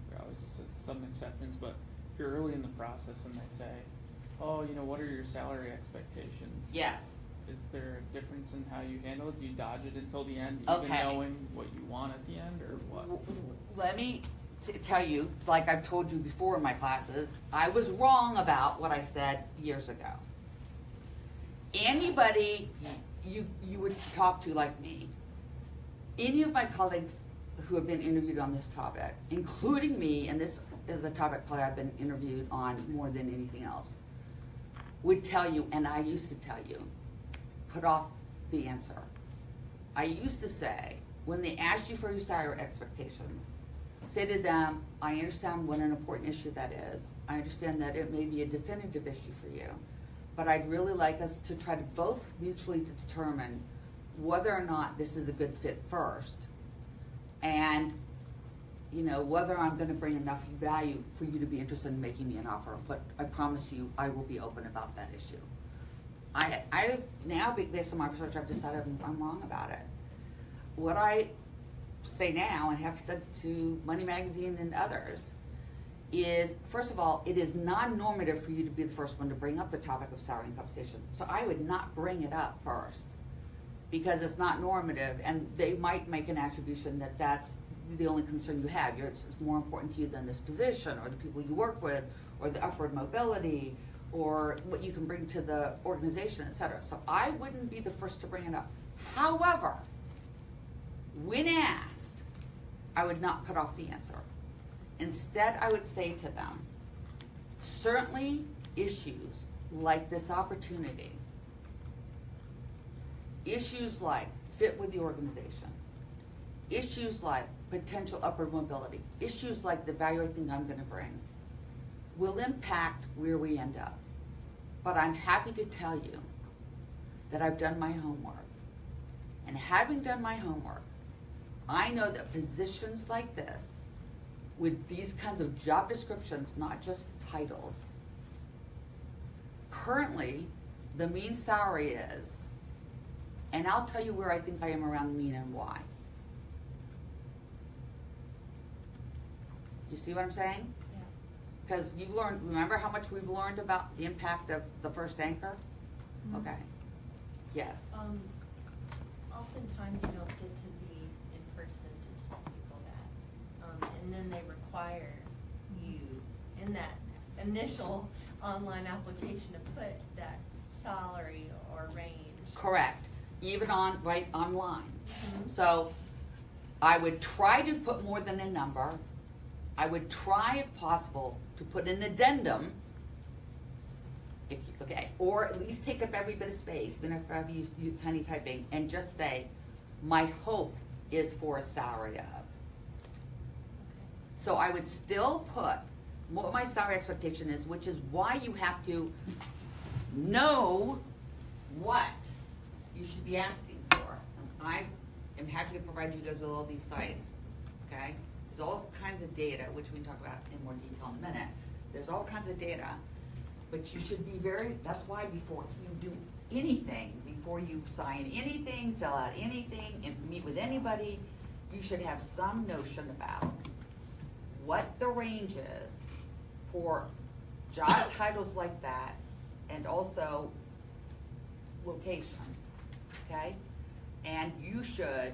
Speaker 6: There are always some exceptions, but if you're early in the process and they say, oh, what are your salary expectations?
Speaker 1: Yes.
Speaker 6: Is there a difference in how you handle it? Do you dodge it until the end,
Speaker 1: Okay.
Speaker 6: even knowing what you want at the end, or what?
Speaker 1: Let me tell you, like I've told you before in my classes, I was wrong about what I said years ago. Anybody you would talk to like me, any of my colleagues who have been interviewed on this topic, including me, and this is a topic probably I've been interviewed on more than anything else, would tell you, and I used to tell you, put off the answer. I used to say, when they asked you for your salary expectations, say to them, I understand what an important issue that is. I understand that it may be a definitive issue for you, but I'd really like us to try to both mutually to determine whether or not this is a good fit first, and whether I'm going to bring enough value for you to be interested in making me an offer. But I promise you, I will be open about that issue. I now, based on my research, I've decided I'm wrong about it. What I say now, and have said to Money Magazine and others, is, first of all, it is non-normative for you to be the first one to bring up the topic of salary and compensation. So I would not bring it up first, because it's not normative, and they might make an attribution that that's the only concern you have. It's more important to you than this position, or the people you work with, or the upward mobility, or what you can bring to the organization, et cetera. So I wouldn't be the first to bring it up. However, when asked, I would not put off the answer. Instead, I would say to them, certainly issues like this opportunity, issues like fit with the organization, issues like potential upward mobility, issues like the value I think I'm going to bring, will impact where we end up. But I'm happy to tell you that I've done my homework. And having done my homework, I know that positions like this, with these kinds of job descriptions, not just titles, currently the mean salary is, and I'll tell you where I think I am around the mean and why. You see what I'm saying?
Speaker 4: Yeah.
Speaker 1: Because you've learned, remember how much we've learned about the impact of the first anchor?
Speaker 4: Mhm.
Speaker 1: Okay. Yes.
Speaker 9: Oftentimes you don't get to be in person to tell people that. And then they require you in that initial online application to put that salary or range.
Speaker 1: Correct. Even on, right, online.
Speaker 9: Mhm.
Speaker 1: So I would try to put more than a number. I would try, if possible, to put an addendum, if you, okay, or at least take up every bit of space, even if I've used tiny typing, and just say, my hope is for a salary of. So I would still put what my salary expectation is, which is why you have to know what you should be asking for. And I am happy to provide you guys with all these sites, okay? There's all kinds of data, which we can talk about in more detail in a minute. There's all kinds of data, but you should be very, that's why before you do anything, before you sign anything, fill out anything, and meet with anybody, you should have some notion about what the range is for job titles like that, and also location, okay? And you should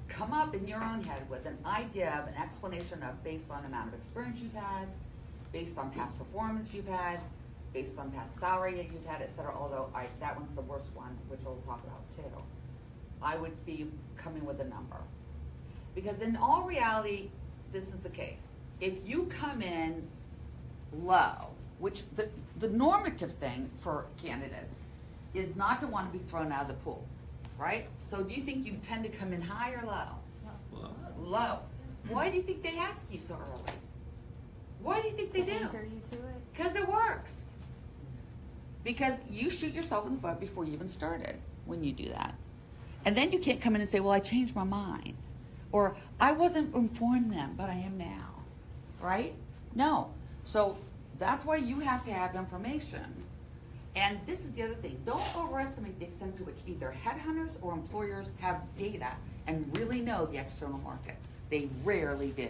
Speaker 1: come up in your own head with an idea of an explanation of based on the amount of experience you've had, based on past performance you've had, based on past salary that you've had, et cetera, although that one's the worst one, which we'll talk about too. I would be coming with a number. Because in all reality, this is the case. If you come in low, which the normative thing for candidates is not to want to be thrown out of the pool, right? So do you think you tend to come in high or low?
Speaker 2: Well,
Speaker 1: Low. Why do you think they ask you so early? Why do you think they do?
Speaker 4: Anchor you to it.
Speaker 1: Because it works. Because you shoot yourself in the foot before you even started when you do that. And then you can't come in and say, well, I changed my mind. Or, I wasn't informed then, but I am now. Right? No. So, that's why you have to have information. And this is the other thing. Don't overestimate the extent to which either headhunters or employers have data and really know the external market. They rarely do.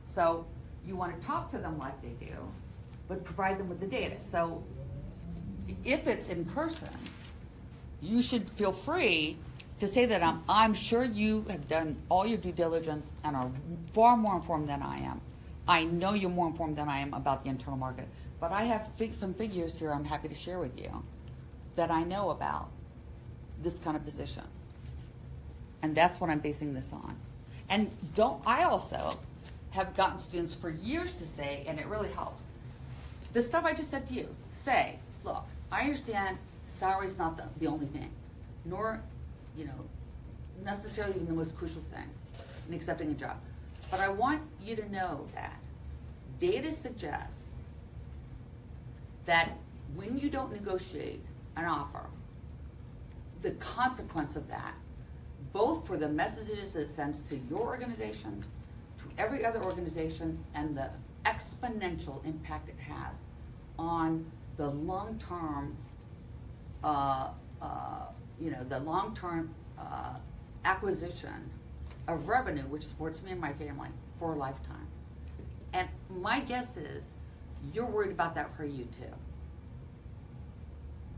Speaker 1: So, you want to talk to them like they do, but provide them with the data. So, if it's in person, you should feel free to say that I'm sure you have done all your due diligence and are far more informed than I am. I know you're more informed than I am about the internal market, but I have some figures here I'm happy to share with you that I know about this kind of position. And that's what I'm basing this on. And I also have gotten students for years to say, and it really helps, the stuff I just said to you, say, look, I understand salary's not the only thing, nor, necessarily even the most crucial thing in accepting a job. But I want you to know that data suggests that when you don't negotiate an offer, the consequence of that, both for the messages it sends to your organization, to every other organization, and the exponential impact it has on the long-term, acquisition of revenue, which supports me and my family for a lifetime. And my guess is you're worried about that for you too.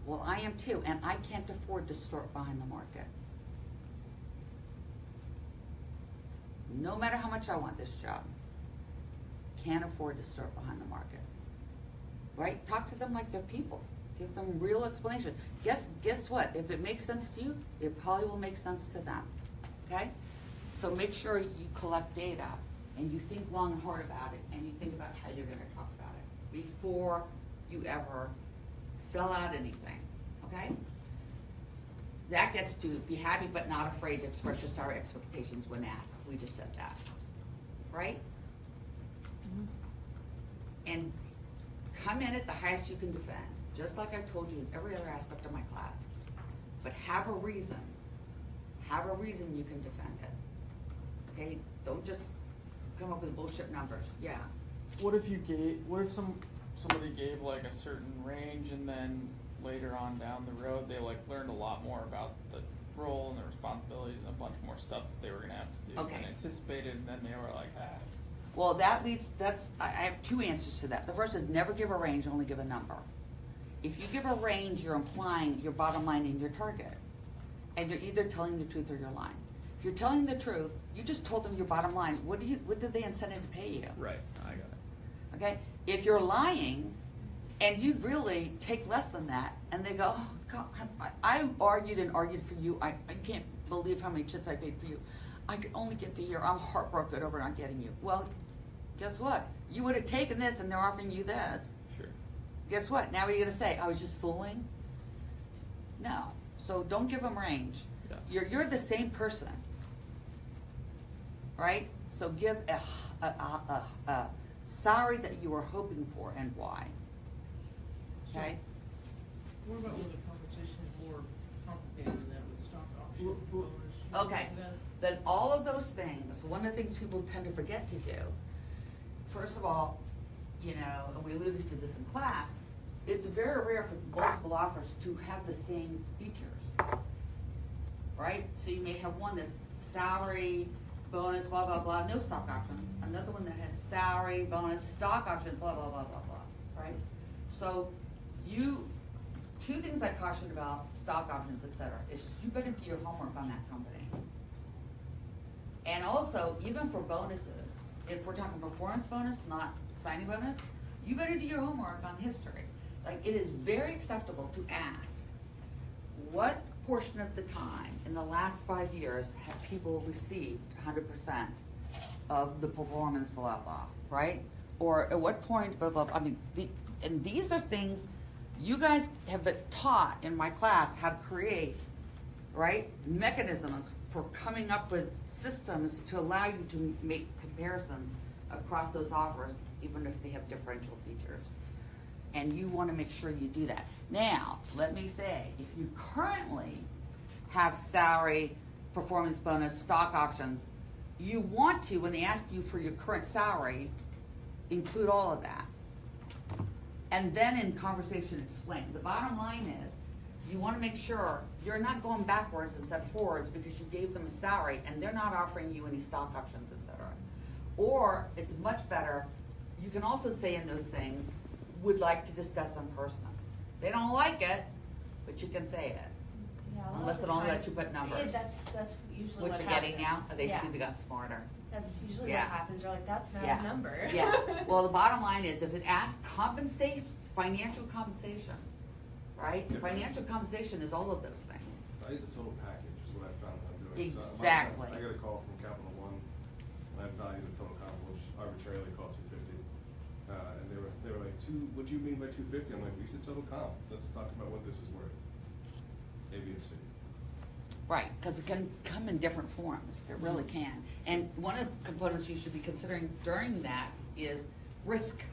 Speaker 1: Well, I am too, and I can't afford to start behind the market. No matter how much I want this job, can't afford to start behind the market. Right? Talk to them like they're people. Give them real explanation. Guess what? If it makes sense to you, it probably will make sense to them. Okay? So make sure you collect data and you think long and hard about it, and you think about how you're going to talk about it before you ever fill out anything. Okay? That gets to be happy but not afraid to express your salary expectations when asked. We just said that. Right? And come in at the highest you can defend, just like I told you in every other aspect of my class. But have a reason. Have a reason you can defend it. Okay? Don't just come up with bullshit numbers. Yeah.
Speaker 6: What if somebody gave like a certain range, and then later on down the road they like learned a lot more about the role and the responsibilities and a bunch more stuff that they were gonna have to do than anticipated, and then they were like,
Speaker 1: Well, I have two answers to that. The first is never give a range, only give a number. If you give a range, you're implying your bottom line and your target. And you're either telling the truth or you're lying. If you're telling the truth, you just told them your bottom line. What did they incentive to pay you?
Speaker 2: right, I got it.
Speaker 1: Okay? If you're lying and you really take less than that, and they go, oh, God, I argued and argued for you. I can't believe how many chits I paid for you. I could only get to here. I'm heartbroken over not getting you. Well, guess what? You would have taken this and they're offering you this.
Speaker 2: Sure.
Speaker 1: Guess what? Now what are you going to say? I was just fooling? No. So don't give them range.
Speaker 2: Yeah.
Speaker 1: You're the same person. Right? So give a salary that you were hoping for and why. Okay?
Speaker 10: What about when the compensation is more complicated than that with stock options?
Speaker 1: Well, okay. Then all of those things, one of the things people tend to forget to do, first of all, you know, and we alluded to this in class, it's very rare for multiple offers to have the same features, right? So you may have one that's salary, bonus, blah, blah, blah, no stock options. Another one that has salary, bonus, stock options, blah, blah, blah, blah, blah, right? So two things I cautioned about stock options, et cetera, is you better do your homework on that company. And also, even for bonuses, if we're talking performance bonus, not signing bonus, you better do your homework on history. Like, it is very acceptable to ask, what portion of the time in the last 5 years have people received 100% of the performance, blah, blah, right? Or at what point, blah, blah, blah. I mean, and these are things you guys have been taught in my class how to create, right, mechanisms for coming up with systems to allow you to make comparisons across those offers, even if they have differential features. And you want to make sure you do that. Now, let me say, if you currently have salary, performance bonus, stock options, you want to, when they ask you for your current salary, include all of that. And then in conversation explain. The bottom line is, you want to make sure you're not going backwards instead of forwards because you gave them a salary and they're not offering you any stock options, etc. Or it's much better, you can also say in those things, would like to discuss in person. They don't like it, but you can say it.
Speaker 9: Yeah, a lot
Speaker 1: Unless
Speaker 9: of
Speaker 1: it
Speaker 9: the
Speaker 1: only
Speaker 9: time-
Speaker 1: lets you put numbers.
Speaker 9: Yeah, that's usually
Speaker 1: What
Speaker 9: what
Speaker 1: you're
Speaker 9: happens.
Speaker 1: getting now, they
Speaker 9: Yeah.
Speaker 1: see they got smarter.
Speaker 9: That's usually
Speaker 1: Yeah.
Speaker 9: what happens. They're like, that's not
Speaker 1: Yeah.
Speaker 9: a number.
Speaker 1: Yeah. Well, the bottom line is, if it asks compensation, financial compensation, right?
Speaker 8: Yeah.
Speaker 1: Financial compensation is all of those things.
Speaker 8: I need the total package is what I found when I'm doing it. 'Cause
Speaker 1: Exactly.
Speaker 8: I got a call from Capital One, and I valued the total comp, which arbitrarily called 250. And they were like, what do you mean by 250? I'm like, we said total comp. Let's talk about what this is worth. A, B, and C.
Speaker 1: Right, because it can come in different forms. It really can. And one of the components you should be considering during that is risk.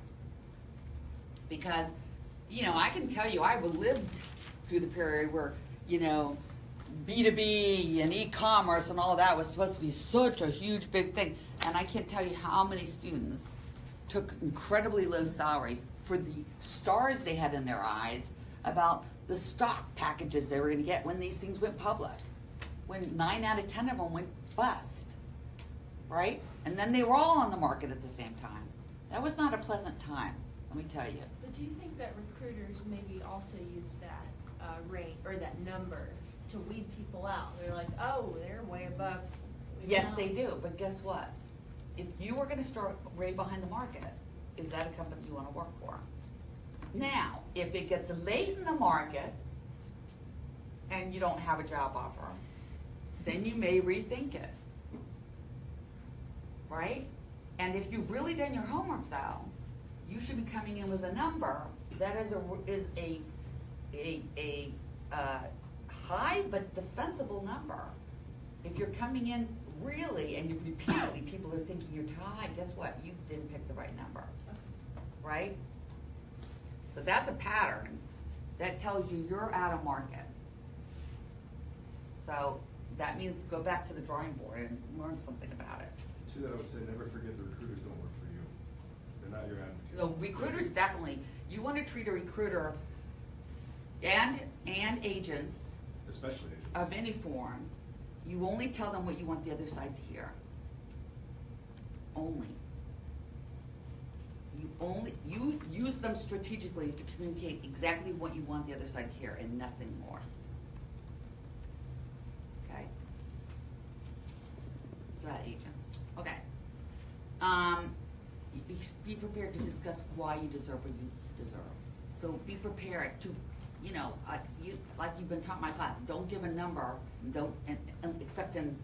Speaker 1: Because, you know, I can tell you, I've lived through the period where, you know, B2B and e-commerce and all of that was supposed to be such a huge, big thing. And I can't tell you how many students took incredibly low salaries for the stars they had in their eyes about the stock packages they were going to get when these things went public. When 9 out of 10 of them went bust, right? And then they were all on the market at the same time. That was not a pleasant time, let me tell you.
Speaker 9: But do you think that recruiters maybe also use that rate or that number to weed people out? They're like, oh, they're way above.
Speaker 1: Yes, they do, but guess what? If you were going to start way behind the market, is that a company you want to work for? Now, if it gets late in the market and you don't have a job offer, then you may rethink it, right? And if you've really done your homework, though, you should be coming in with a number that is a high but defensible number. If you're coming in really and you've repeatedly people are thinking you're too high, guess what? You didn't pick the right number, right? So that's a pattern that tells you you're out of market. So that means go back to the drawing board and learn something about it.
Speaker 8: To that, I would say never forget the recruiters don't work for you. They're not your advocates.
Speaker 1: So recruiters definitely, you want to treat a recruiter and agents
Speaker 8: Especially agents.
Speaker 1: of any form, you only tell them what you want the other side to hear. Only. You use them strategically to communicate exactly what you want the other side to hear and nothing more. Okay? It's about agents. Okay. be prepared to discuss why you deserve what you deserve. So be prepared to, like you've been taught in my class, don't give a number, except in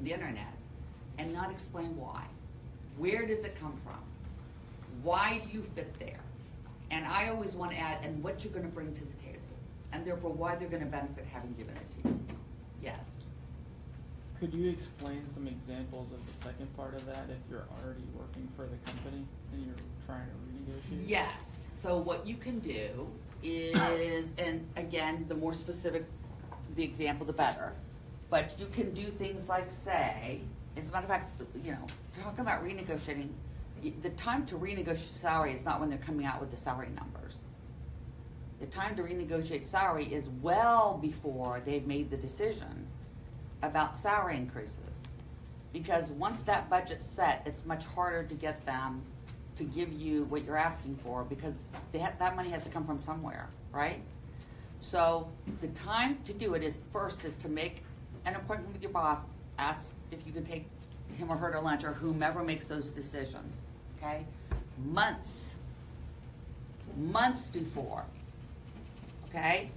Speaker 1: the internet, and not explain why. Where does it come from? Why do you fit there? And I always want to add, and what you're going to bring to the table, and therefore why they're going to benefit having given it to you. Yes.
Speaker 6: Could you explain some examples of the second part of that if you're already working for the company and you're trying to renegotiate?
Speaker 1: Yes. So what you can do is, and again, the more specific the example, the better. But you can do things like say, as a matter of fact, talking about renegotiating, the time to renegotiate salary is not when they're coming out with the salary numbers. The time to renegotiate salary is well before they've made the decision about salary increases. Because once that budget's set, it's much harder to get them to give you what you're asking for, because that money has to come from somewhere, right? So the time to do it is to make an appointment with your boss, ask if you can take him or her to lunch, or whomever makes those decisions, okay? Months before, okay?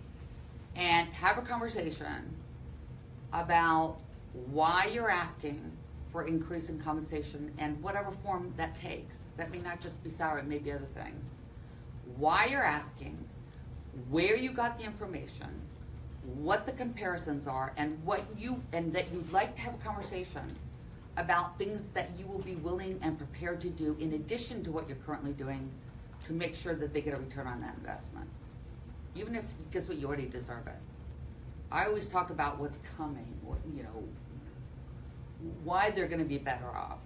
Speaker 1: And have a conversation about why you're asking for increase in compensation and whatever form that takes. That may not just be salary, it may be other things. Why you're asking, where you got the information, what the comparisons are, and that you'd like to have a conversation about things that you will be willing and prepared to do in addition to what you're currently doing to make sure that they get a return on that investment. Even if, guess what, you already deserve it. I always talk about what's coming, why they're going to be better off.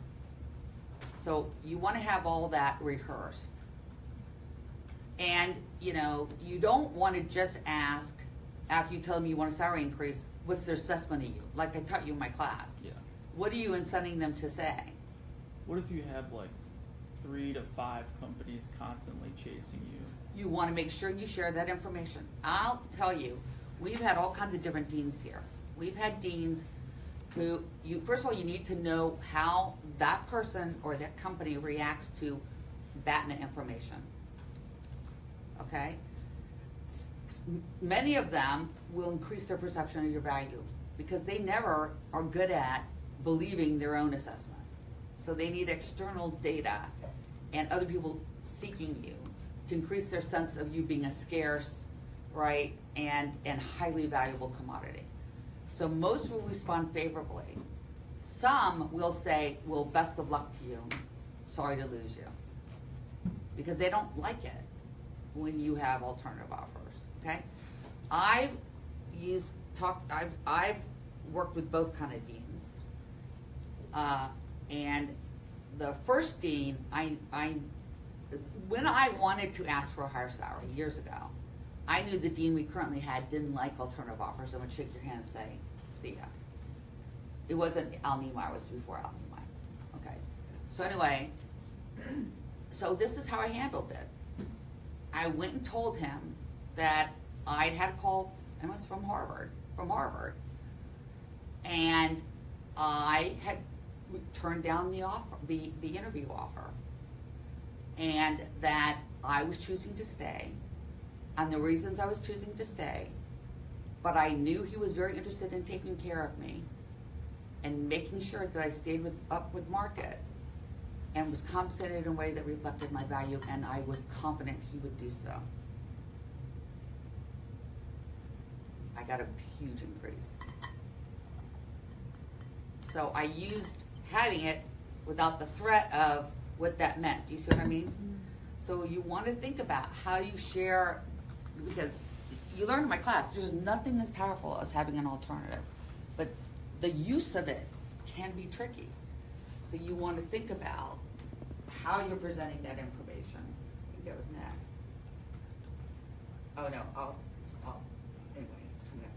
Speaker 1: So you want to have all that rehearsed. And, you don't want to just ask, after you tell them you want a salary increase, what's their assessment of you? Like I taught you in my class.
Speaker 6: Yeah.
Speaker 1: What are you incenting them to say?
Speaker 6: What if you have 3 to 5 companies constantly chasing you?
Speaker 1: You want to make sure you share that information. I'll tell you, we've had all kinds of different deans here. We've had deans who, first of all, you need to know how that person or that company reacts to BATNA information. Okay? Many of them will increase their perception of your value because they never are good at believing their own assessment. So they need external data and other people seeking you to increase their sense of you being a scarce, right, and highly valuable commodity. So most will respond favorably. Some will say, well, best of luck to you. Sorry to lose you. Because they don't like it when you have alternative offers, okay? I've worked with both kind of deans. And the first dean, when I wanted to ask for a higher salary years ago, I knew the dean we currently had didn't like alternative offers and would shake your hand and say, see ya. It wasn't Al Niemeyer, it was before Al Niemeyer. Okay. So anyway, so this is how I handled it. I went and told him that I'd had a call, and it was from Harvard, and I had turned down the offer, the interview offer, and that I was choosing to stay, and the reasons I was choosing to stay, but I knew he was very interested in taking care of me and making sure that I stayed up with market and was compensated in a way that reflected my value, and I was confident he would do so. I got a huge increase. So I used having it without the threat of what that meant. Do you see what I mean? Mm-hmm. So you want to think about how you share, because you learn in my class, there's nothing as powerful as having an alternative, but the use of it can be tricky. So you want to think about how you're presenting that information. I think that was next. Oh no, anyway, it's coming up.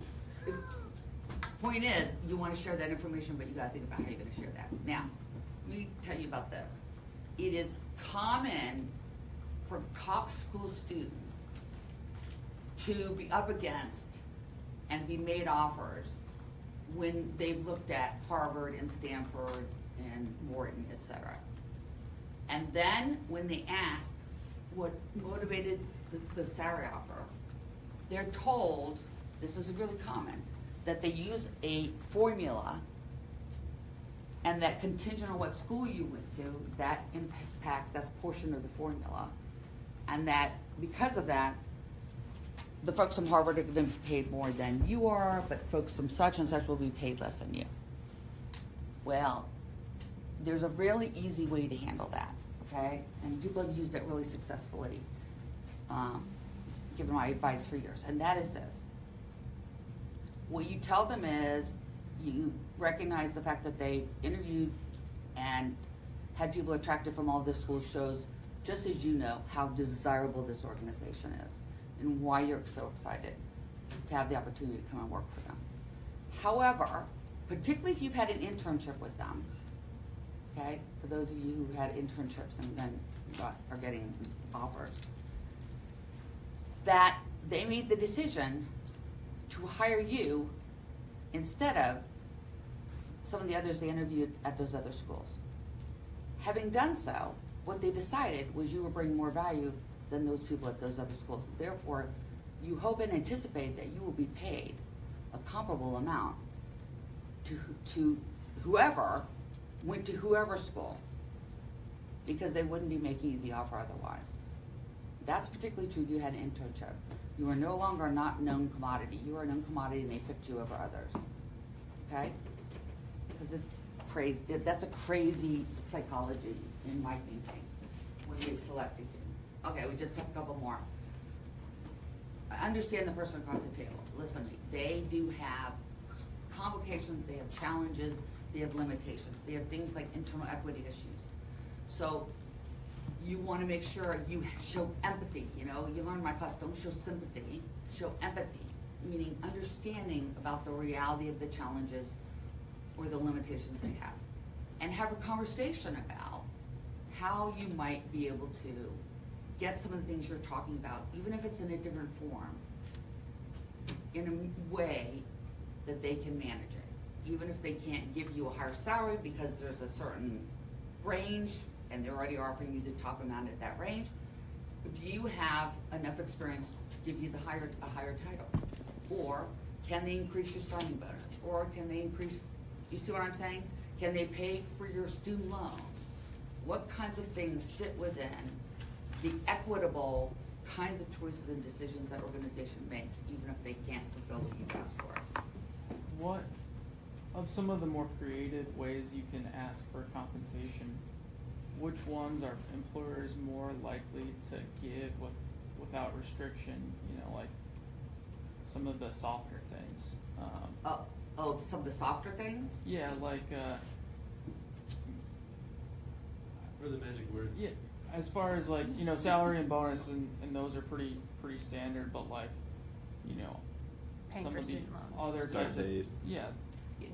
Speaker 1: The point is, you want to share that information, but you got to think about how you're going to share that. Now, let me tell you about this. It is common for Cox School students to be up against and be made offers when they've looked at Harvard and Stanford and Wharton, etc. And then when they ask what motivated the salary offer, they're told, this is really common, that they use a formula and that contingent on what school you went to, that impacts, that's a portion of the formula. And that because of that, the folks from Harvard are going to be paid more than you are, but folks from such and such will be paid less than you. Well, there's a really easy way to handle that, okay? And people have used it really successfully, given my advice for years, and that is this. What you tell them is, you recognize the fact that they interviewed and had people attracted from all the schools shows, just as you know, how desirable this organization is and why you're so excited to have the opportunity to come and work for them. However, particularly if you've had an internship with them, okay, for those of you who had internships and then are getting offers, that they made the decision to hire you instead of some of the others they interviewed at those other schools. Having done so, what they decided was you were bringing more value than those people at those other schools. Therefore, you hope and anticipate that you will be paid a comparable amount to whoever went to whoever school, because they wouldn't be making you the offer otherwise. That's particularly true if you had an internship. You are no longer a not known commodity. You are a known commodity and they picked you over others. Okay? Because it's crazy. That's a crazy psychology in my thinking when they've selected you. Okay, we just have a couple more. I understand the person across the table. Listen to me. They do have complications, they have challenges, they have limitations. They have things like internal equity issues. So you want to make sure you show empathy. You know, you learn in my class, don't show sympathy, show empathy, meaning understanding about the reality of the challenges or the limitations they have. And have a conversation about how you might be able to get some of the things you're talking about, even if it's in a different form, in a way that they can manage it. Even if they can't give you a higher salary because there's a certain range and they're already offering you the top amount at that range, do you have enough experience to give you a higher title? Or can they increase your signing bonus? Or can they increase, you see what I'm saying? Can they pay for your student loans? What kinds of things fit within the equitable kinds of choices and decisions that organization makes, even if they can't fulfill what you've asked for?
Speaker 6: What of some of the more creative ways you can ask for compensation, which ones are employers more likely to give without restriction? You know, like some of the softer things.
Speaker 1: Some of the softer things?
Speaker 6: Yeah, like
Speaker 7: What are the magic words?
Speaker 6: yeah, as far as like, you know, salary and bonus and those are pretty standard, but like, you know,
Speaker 4: Paying
Speaker 6: some
Speaker 4: for
Speaker 6: of the
Speaker 4: student loans.
Speaker 6: other
Speaker 2: Start
Speaker 6: types of,
Speaker 2: date.
Speaker 6: yeah.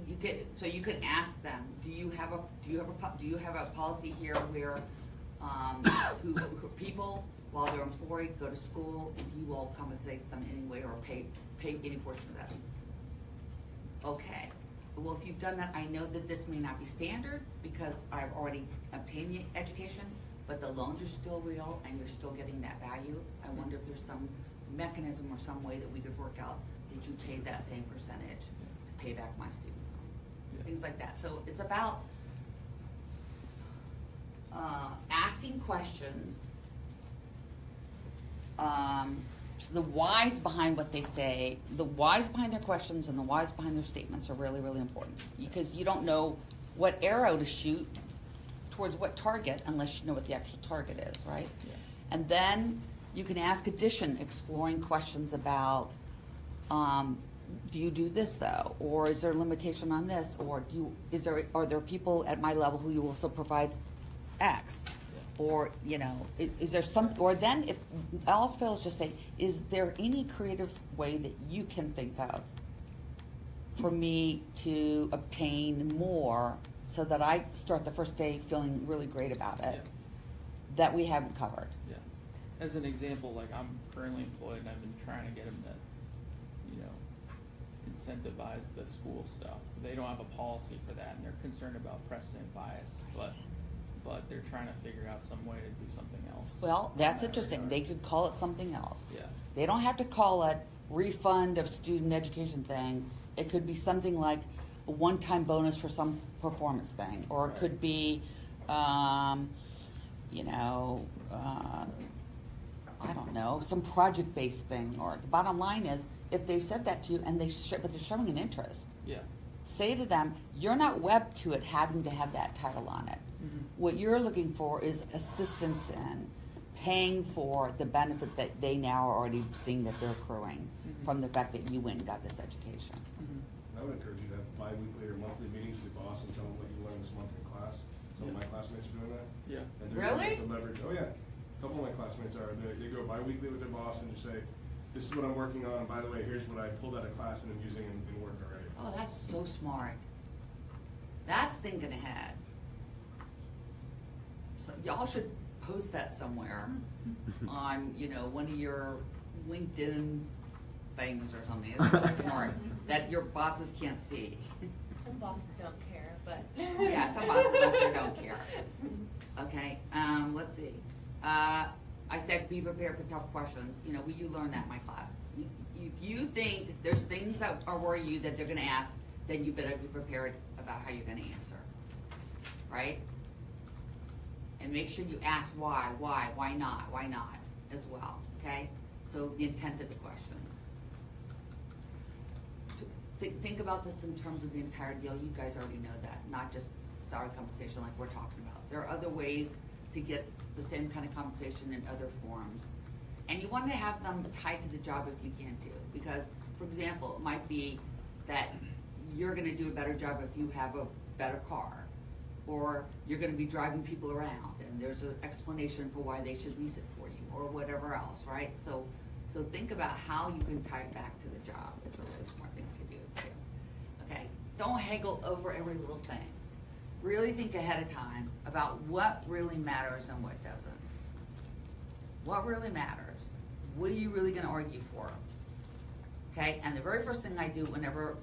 Speaker 1: You can ask them, do you have a policy here where who people while they're employed go to school, you will compensate them anyway or pay any portion of that? Okay. Well, if you've done that, I know that this may not be standard because I've already obtained the education, but the loans are still real and you're still getting that value. I wonder if there's some mechanism or some way that we could work out that you pay that same percentage to pay back my student loan. Things like that. So it's about asking questions, the whys behind what they say, the whys behind their questions and the whys behind their statements are really, really important, because you don't know what arrow to shoot towards what target unless you know what the actual target is, right?
Speaker 6: Yeah.
Speaker 1: And then you can ask addition, exploring questions about, do you do this though, or is there a limitation on this, or are there people at my level who you also provide X? Or, you know, is there some, or then if all else fails, just say, is there any creative way that you can think of for me to obtain more so that I start the first day feeling really great about it, that we haven't covered?
Speaker 6: Yeah. As an example, like I'm currently employed and I've been trying to get them to, you know, incentivize the school stuff. They don't have a policy for that and they're concerned about precedent bias. But, but they're trying to figure out some way to do something else.
Speaker 1: Well, that's
Speaker 6: in that
Speaker 1: interesting.
Speaker 6: regard.
Speaker 1: They could call it something else.
Speaker 6: Yeah.
Speaker 1: They don't have to call it refund of student education thing. It could be something like a one-time bonus for some performance thing, or it
Speaker 6: Right.
Speaker 1: could be, you know, I don't know, some project-based thing. Or the bottom line is, if they've said that to you and but they're showing an interest,
Speaker 6: Yeah.
Speaker 1: say to them, you're not webbed to it having to have that title on it.
Speaker 6: Mm-hmm.
Speaker 1: What you're looking for is assistance in paying for the benefit that they now are already seeing that they're accruing
Speaker 6: Mhm.
Speaker 1: from the fact that you went and got this education.
Speaker 6: Mm-hmm.
Speaker 8: I would encourage you to have bi-weekly or monthly meetings with your boss and tell them what you learned this month in class. Some of
Speaker 6: Yeah.
Speaker 8: my classmates are doing that.
Speaker 6: Yeah.
Speaker 8: And they're
Speaker 1: Really?
Speaker 8: able to leverage, oh yeah, a couple of my classmates are, they go bi-weekly with their boss and just say, this is what I'm working on, and by the way, here's what I pulled out of class and I'm using in work already.
Speaker 1: Oh, that's so smart. That's thinking ahead. So y'all should post that somewhere on, you know, one of your LinkedIn things or something. It's really smart that your bosses can't see.
Speaker 9: Some bosses don't care, but.
Speaker 1: Yeah, some bosses don't care. Okay, let's see. I said be prepared for tough questions. You know, you learn that in my class. If you think there's things that are worrying you that they're gonna ask, then you better be prepared about how you're gonna answer, right? And make sure you ask why not, as well, okay? So the intent of the questions. Think about this in terms of the entire deal. You guys already know that, not just salary compensation like we're talking about. There are other ways to get the same kind of compensation in other forms. And you want to have them tied to the job if you can too. Because, for example, it might be that you're gonna do a better job if you have a better car. Or you're gonna be driving people around and there's an explanation for why they should lease it for you, or whatever else, right? So think about how you can tie it back to the job. It's a really smart thing to do too. Okay, don't haggle over every little thing. Really think ahead of time about what really matters and what doesn't. What really matters? What are you really gonna argue for? Okay, and the very first thing I do whenever,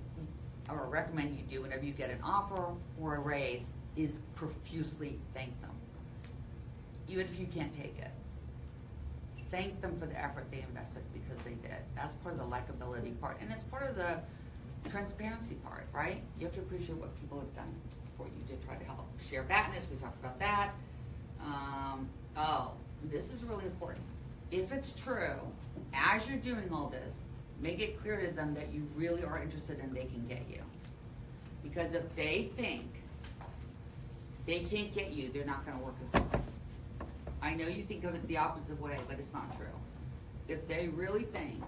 Speaker 1: or recommend you do whenever you get an offer or a raise, is profusely thank them. Even if you can't take it. Thank them for the effort they invested because they did. That's part of the likability part, and it's part of the transparency part, right? You have to appreciate what people have done for you to try to help. Share badness, we talked about that. This is really important. If it's true, as you're doing all this, make it clear to them that you really are interested and they can get you. Because if they think they can't get you, they're not gonna work as hard. I know you think of it the opposite way, but it's not true. If they really think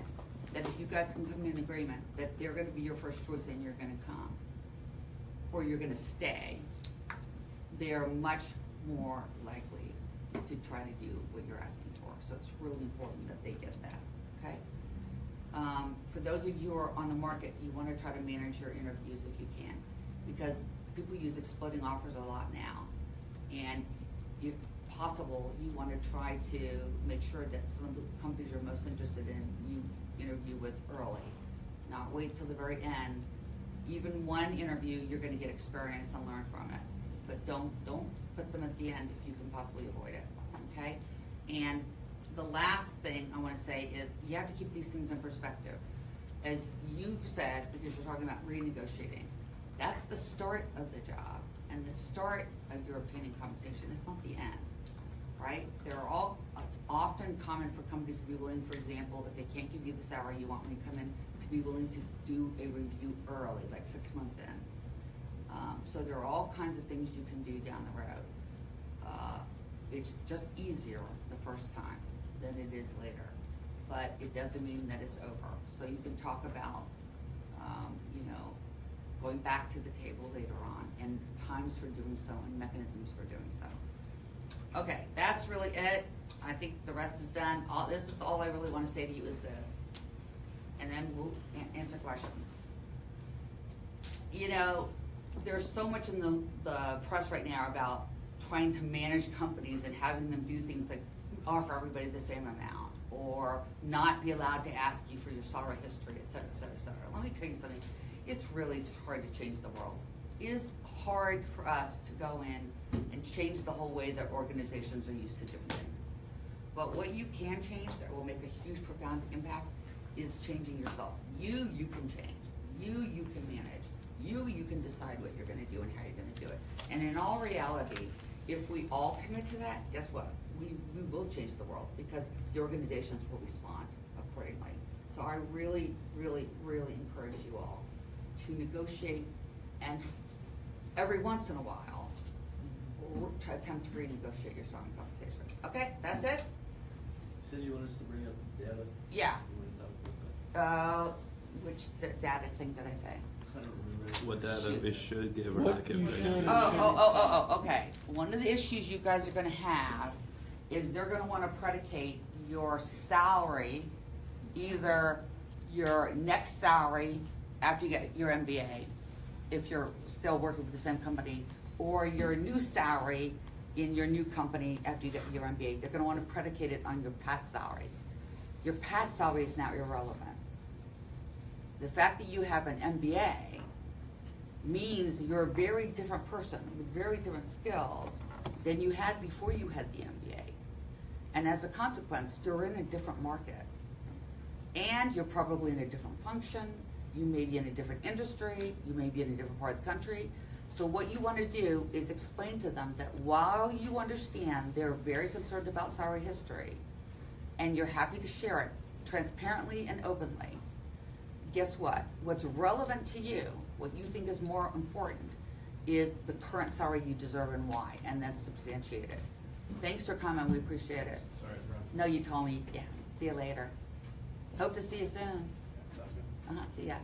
Speaker 1: that if you guys can come in agreement that they're gonna be your first choice and you're gonna come, or you're gonna stay, they're much more likely to try to do what you're asking for. So it's really important that they get that, okay? For those of you who are on the market, you wanna try to manage your interviews if you can, because people use exploding offers a lot now. And if possible, you wanna try to make sure that some of the companies you're most interested in, you interview with early, not wait till the very end. Even one interview, you're gonna get experience and learn from it. But don't put them at the end if you can possibly avoid it, okay? And the last thing I wanna say is you have to keep these things in perspective. As you've said, because you're talking about renegotiating, that's the start of the job and the start of your obtaining compensation. It's not the end, right? It's often common for companies to be willing, for example, if they can't give you the salary you want when you come in, to be willing to do a review early, like 6 months in. So there are all kinds of things you can do down the road. It's just easier the first time than it is later, but it doesn't mean that it's over. So you can talk about, going back to the table later on, and times for doing so and mechanisms for doing so. Okay, that's really it. I think the rest is done. This is all I really want to say to you is this, and then we'll answer questions. There's so much in the press right now about trying to manage companies and having them do things like offer everybody the same amount, or not be allowed to ask you for your salary history, et cetera, et cetera, et cetera. Let me tell you something. It's really hard to change the world. It is hard for us to go in and change the whole way that organizations are used to doing things. But what you can change that will make a huge, profound impact is changing yourself. You can change. You can manage. You can decide what you're gonna do and how you're gonna do it. And in all reality, if we all commit to that, guess what? We will change the world because the organizations will respond accordingly. So I really, really, really encourage you all to negotiate and every once in a while, attempt to renegotiate your starting compensation. Okay, that's it?
Speaker 7: You said you wanted us to bring up data?
Speaker 1: Yeah.
Speaker 7: You want to talk about
Speaker 1: Which data thing did I say?
Speaker 7: that? I don't remember.
Speaker 2: What data
Speaker 1: Shoot.
Speaker 2: we should give or
Speaker 6: What
Speaker 2: not give.
Speaker 6: you
Speaker 2: right
Speaker 6: should
Speaker 2: now.
Speaker 6: or
Speaker 1: Oh, okay. One of the issues you guys are gonna have is they're gonna wanna predicate your salary, either your next salary after you get your MBA, if you're still working for the same company, or your new salary in your new company after you get your MBA. They're gonna wanna predicate it on your past salary. Your past salary is now irrelevant. The fact that you have an MBA means you're a very different person with very different skills than you had before you had the MBA. And as a consequence, you're in a different market. And you're probably in a different function, you may be in a different industry, you may be in a different part of the country. So what you want to do is explain to them that while you understand they're very concerned about salary history, and you're happy to share it transparently and openly, guess what? What's relevant to you, what you think is more important, is the current salary you deserve and why, and that's substantiated. Thanks for coming, we appreciate it.
Speaker 8: Sorry, Ron.
Speaker 1: No, you told me, yeah, see you later. Hope to see you soon. See ya.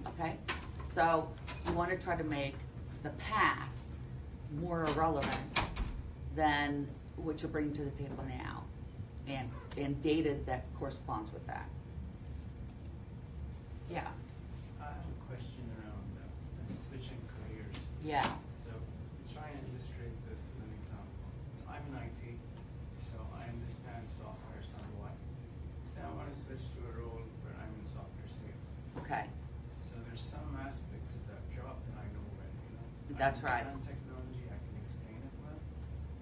Speaker 1: Okay, so you want to try to make the past more irrelevant than what you're bringing to the table now, and data that corresponds with that. Yeah.
Speaker 11: I have a question around switching careers.
Speaker 1: Yeah.
Speaker 11: So, try and illustrate this as an example. So, I'm in IT, so I understand software somewhat. Say I want to switch to a role where I'm in software sales.
Speaker 1: Okay.
Speaker 11: So, there's some aspects of that job that I know well,
Speaker 1: That's
Speaker 11: I
Speaker 1: right.
Speaker 11: understand technology, I can explain it well,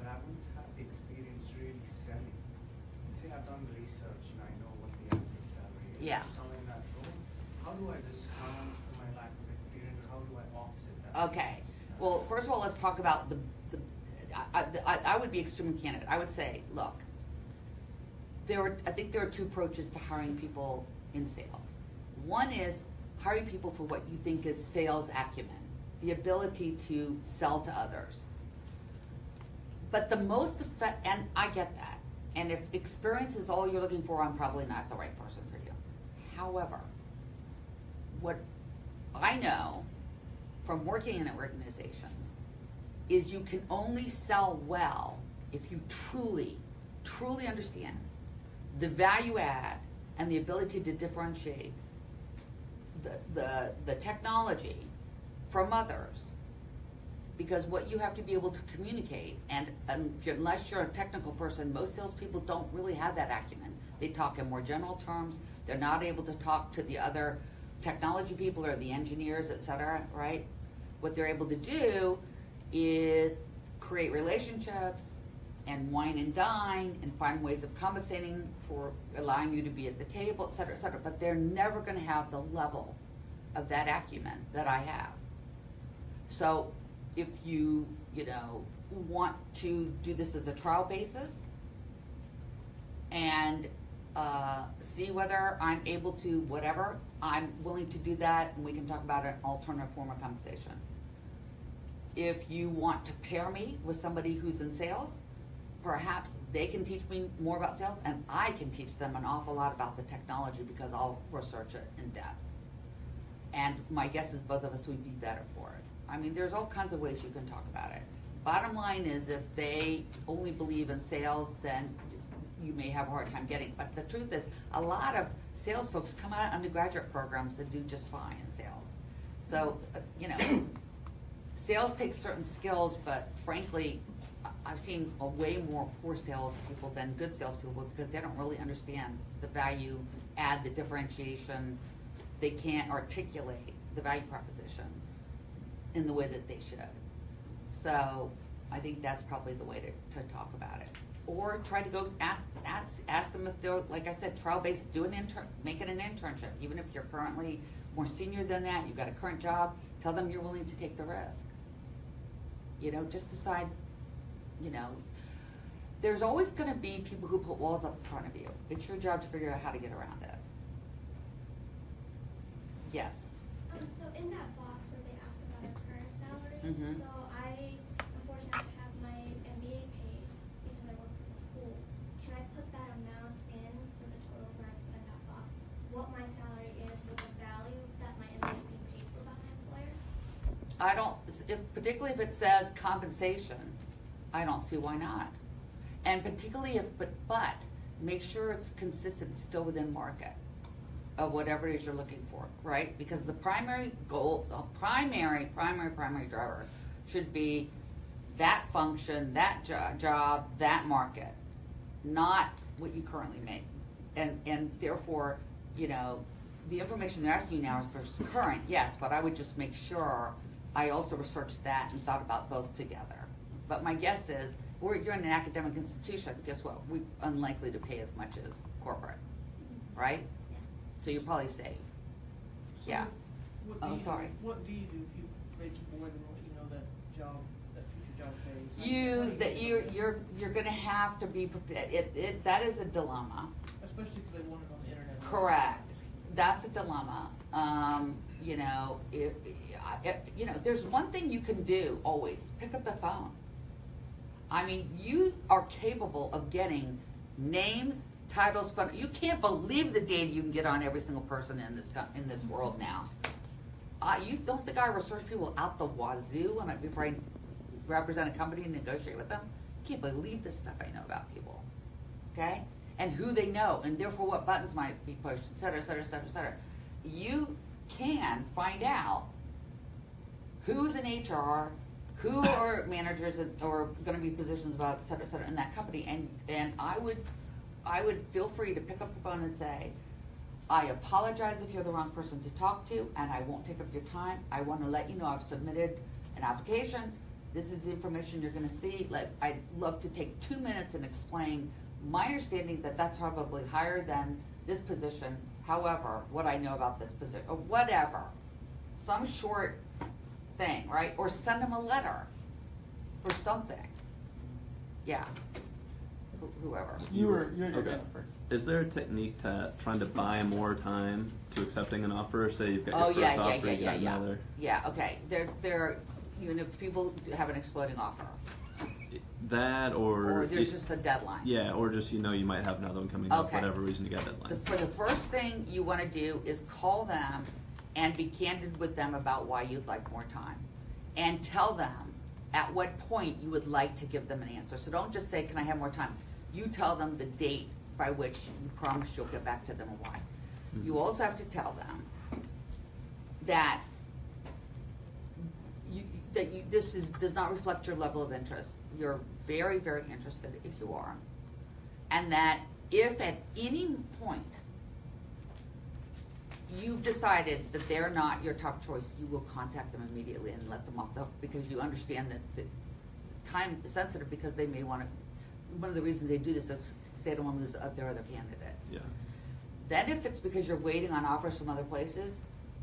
Speaker 11: but I wouldn't have the experience really selling. And say I've done the research and I know what the average salary is
Speaker 1: Yeah.
Speaker 11: for someone in that role. How do I discount for my lack of experience, or how do I offset that?
Speaker 1: Okay. Well, first of all, let's talk about I would be extremely candid. I would say, look, I think there are two approaches to hiring people in sales. One is hiring people for what you think is sales acumen, the ability to sell to others. But the most and I get that. And if experience is all you're looking for, I'm probably not the right person for you. However, what I know from working in organizations is you can only sell well if you truly, truly understand the value add and the ability to differentiate the technology from others. Because what you have to be able to communicate, and unless you're a technical person, most salespeople don't really have that acumen. They talk in more general terms. They're not able to talk to the other technology people or the engineers, et cetera, right? What they're able to do is create relationships and wine and dine and find ways of compensating for allowing you to be at the table, et cetera, et cetera. But they're never going to have the level of that acumen that I have. So if you want to do this as a trial basis and see whether I'm able to whatever, I'm willing to do that, and we can talk about an alternative form of compensation. If you want to pair me with somebody who's in sales, perhaps they can teach me more about sales, and I can teach them an awful lot about the technology because I'll research it in depth. And my guess is both of us would be better for it. I mean, there's all kinds of ways you can talk about it. Bottom line is, if they only believe in sales, then you may have a hard time getting. But the truth is, a lot of sales folks come out of undergraduate programs and do just fine in sales. So, sales takes certain skills, but frankly, I've seen a way more poor salespeople than good salespeople because they don't really understand the value add, the differentiation. They can't articulate the value proposition in the way that they should. So I think that's probably the way to talk about it. Or try to go ask them if they're, like I said, trial-based, make it an internship. Even if you're currently more senior than that, you've got a current job, tell them you're willing to take the risk. You know, just decide, you know, there's always gonna be people who put walls up in front of you. It's your job to figure out how to get around it. Yes?
Speaker 12: So in that box where they ask about our current salary,
Speaker 1: Mhm.
Speaker 12: so I unfortunately have to have my MBA paid because I work for the school. Can I put that amount in for the total when I put in that box? What my salary is with the value that my MBA is being paid for by my employer?
Speaker 1: I don't, particularly if it says compensation, I don't see why not. And particularly but make sure it's consistent, still within market of whatever it is you're looking for, right? Because the primary goal, the primary driver should be that function, that job, that market, not what you currently make. And therefore, you know, the information they're asking you now is for current, yes, but I would just make sure I also researched that and thought about both together. But my guess is, you're in an academic institution, guess what? We're unlikely to pay as much as corporate, right?
Speaker 12: Yeah.
Speaker 1: So you're probably safe.
Speaker 10: So
Speaker 1: Yeah.
Speaker 10: what do
Speaker 1: Oh,
Speaker 10: you-
Speaker 1: sorry.
Speaker 10: What do you do if you make more than what you know that future job pays?
Speaker 1: You're gonna have to be prepared. That is a dilemma.
Speaker 10: Especially because they want it on the internet.
Speaker 1: Correct. That's a dilemma. You know, you know, there's one thing you can do always: pick up the phone. I mean, you are capable of getting names, titles, phone. You can't believe the data you can get on every single person in this world now. You don't think I research people out the wazoo before I represent a company and negotiate with them? You can't believe the stuff I know about people. Okay? And who they know, and therefore what buttons might be pushed, et cetera, et cetera, et cetera, et cetera. You can find out who's in HR, who are managers or going to be positions about, et cetera, in that company. And I would feel free to pick up the phone and say, I apologize if you're the wrong person to talk to, and I won't take up your time. I want to let you know I've submitted an application. This is the information you're going to see. I'd love to take 2 minutes and explain my understanding that that's probably higher than this position. However, what I know about this position, or whatever, some short thing, right? Or send them a letter or something. Yeah. Whoever.
Speaker 6: You're
Speaker 2: Okay.
Speaker 6: going first.
Speaker 2: Is there a technique to trying to buy more time to accepting an offer? Say you've got your first offer, you got another.
Speaker 1: Yeah, okay. There, even if people have an exploding offer.
Speaker 2: That or
Speaker 1: there's just a deadline.
Speaker 2: Yeah, or just you might have another one coming up,
Speaker 1: Okay.
Speaker 2: whatever reason you got a deadline.
Speaker 1: For the first thing you want to do is call them and be candid with them about why you'd like more time. And tell them at what point you would like to give them an answer. So don't just say, can I have more time? You tell them the date by which you promise you'll get back to them and why.
Speaker 2: Mhm.
Speaker 1: You also have to tell them that this does not reflect your level of interest. You're very, very interested if you are. And that if at any point you've decided that they're not your top choice, you will contact them immediately and let them off the hook, because you understand that the time is sensitive, because they may want to, one of the reasons they do this is they don't want to lose their other candidates.
Speaker 2: Yeah.
Speaker 1: Then if it's because you're waiting on offers from other places,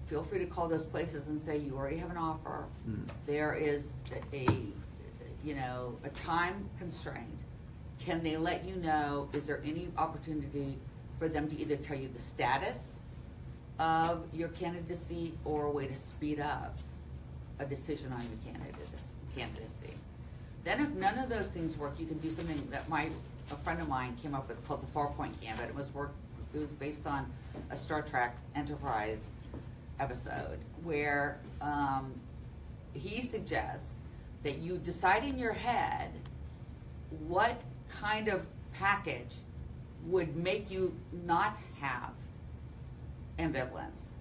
Speaker 1: feel free to call those places and say, you already have an offer.
Speaker 2: Mm.
Speaker 1: There is a time constraint. Can they let you know, is there any opportunity for them to either tell you the status of your candidacy or a way to speed up a decision on your candidacy? Then if none of those things work, you can do something that a friend of mine came up with called the 4-point gambit. It was based on a Star Trek Enterprise episode where he suggests that you decide in your head what kind of package would make you not have ambivalence.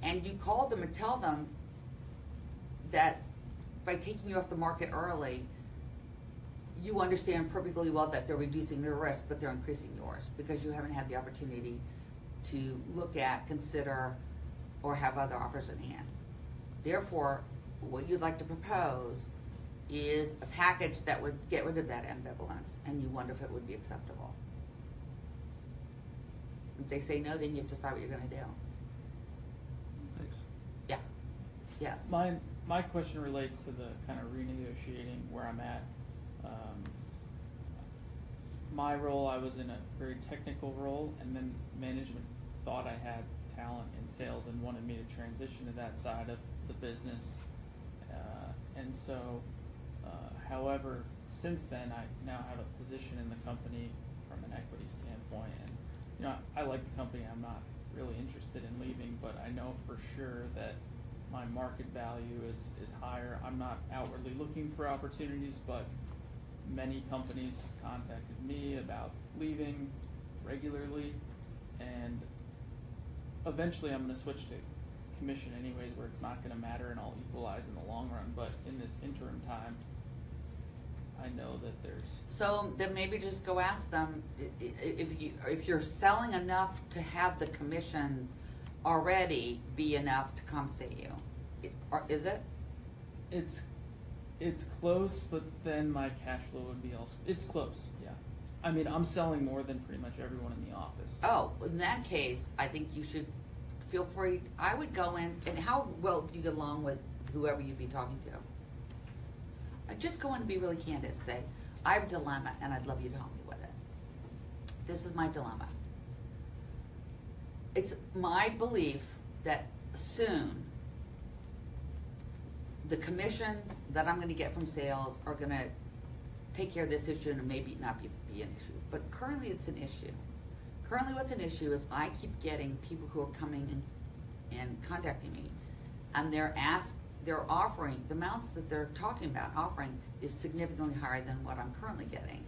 Speaker 1: And you call them and tell them that by taking you off the market early, you understand perfectly well that they're reducing their risk, but they're increasing yours because you haven't had the opportunity to look at, consider, or have other offers in hand. Therefore, what you'd like to propose is a package that would get rid of that ambivalence, and you wonder if it would be acceptable. If they say no, then you have to decide what you're going to do.
Speaker 2: Thanks.
Speaker 1: Yeah. Yes.
Speaker 6: My question relates to the kind of renegotiating where I'm at. My role, I was in a very technical role, and then management thought I had talent in sales and wanted me to transition to that side of the business. And so, however, since then, I now have a position in the company from an equity standpoint. And, you know, I like the company. I'm not really interested in leaving, but I know for sure that my market value is higher. I'm not outwardly looking for opportunities, but many companies have contacted me about leaving regularly, and eventually I'm going to switch to commission anyways, where it's not going to matter and I'll equalize in the long run. But in this interim time, I know that there's...
Speaker 1: So then maybe just go ask them if you're selling enough to have the commission already be enough to compensate you. Is it?
Speaker 6: It's close, but then my cash flow would be also... It's close, yeah. I mean, I'm selling more than pretty much everyone in the office.
Speaker 1: Oh, in that case, I think you should feel free. I would go in, and how well do you get along with whoever you'd be talking to? Just go in and be really candid. Say, I have a dilemma, and I'd love you to help me with it. This is my dilemma. It's my belief that soon the commissions that I'm going to get from sales are going to take care of this issue, and maybe not be an issue. But currently it's an issue. Currently what's an issue is I keep getting people who are coming and contacting me, and they're offering, the amounts that they're talking about offering is significantly higher than what I'm currently getting.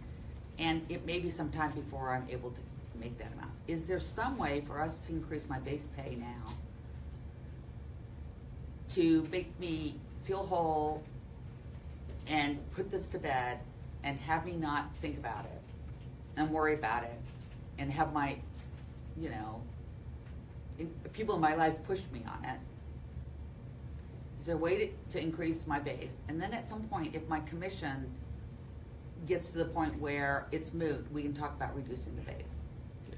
Speaker 1: And it may be some time before I'm able to make that amount. Is there some way for us to increase my base pay now to make me feel whole and put this to bed and have me not think about it and worry about it and have my, people in my life push me on it? Is there a way to increase my base? And then at some point, if my commission gets to the point where it's moot, we can talk about reducing the base.
Speaker 6: Yeah.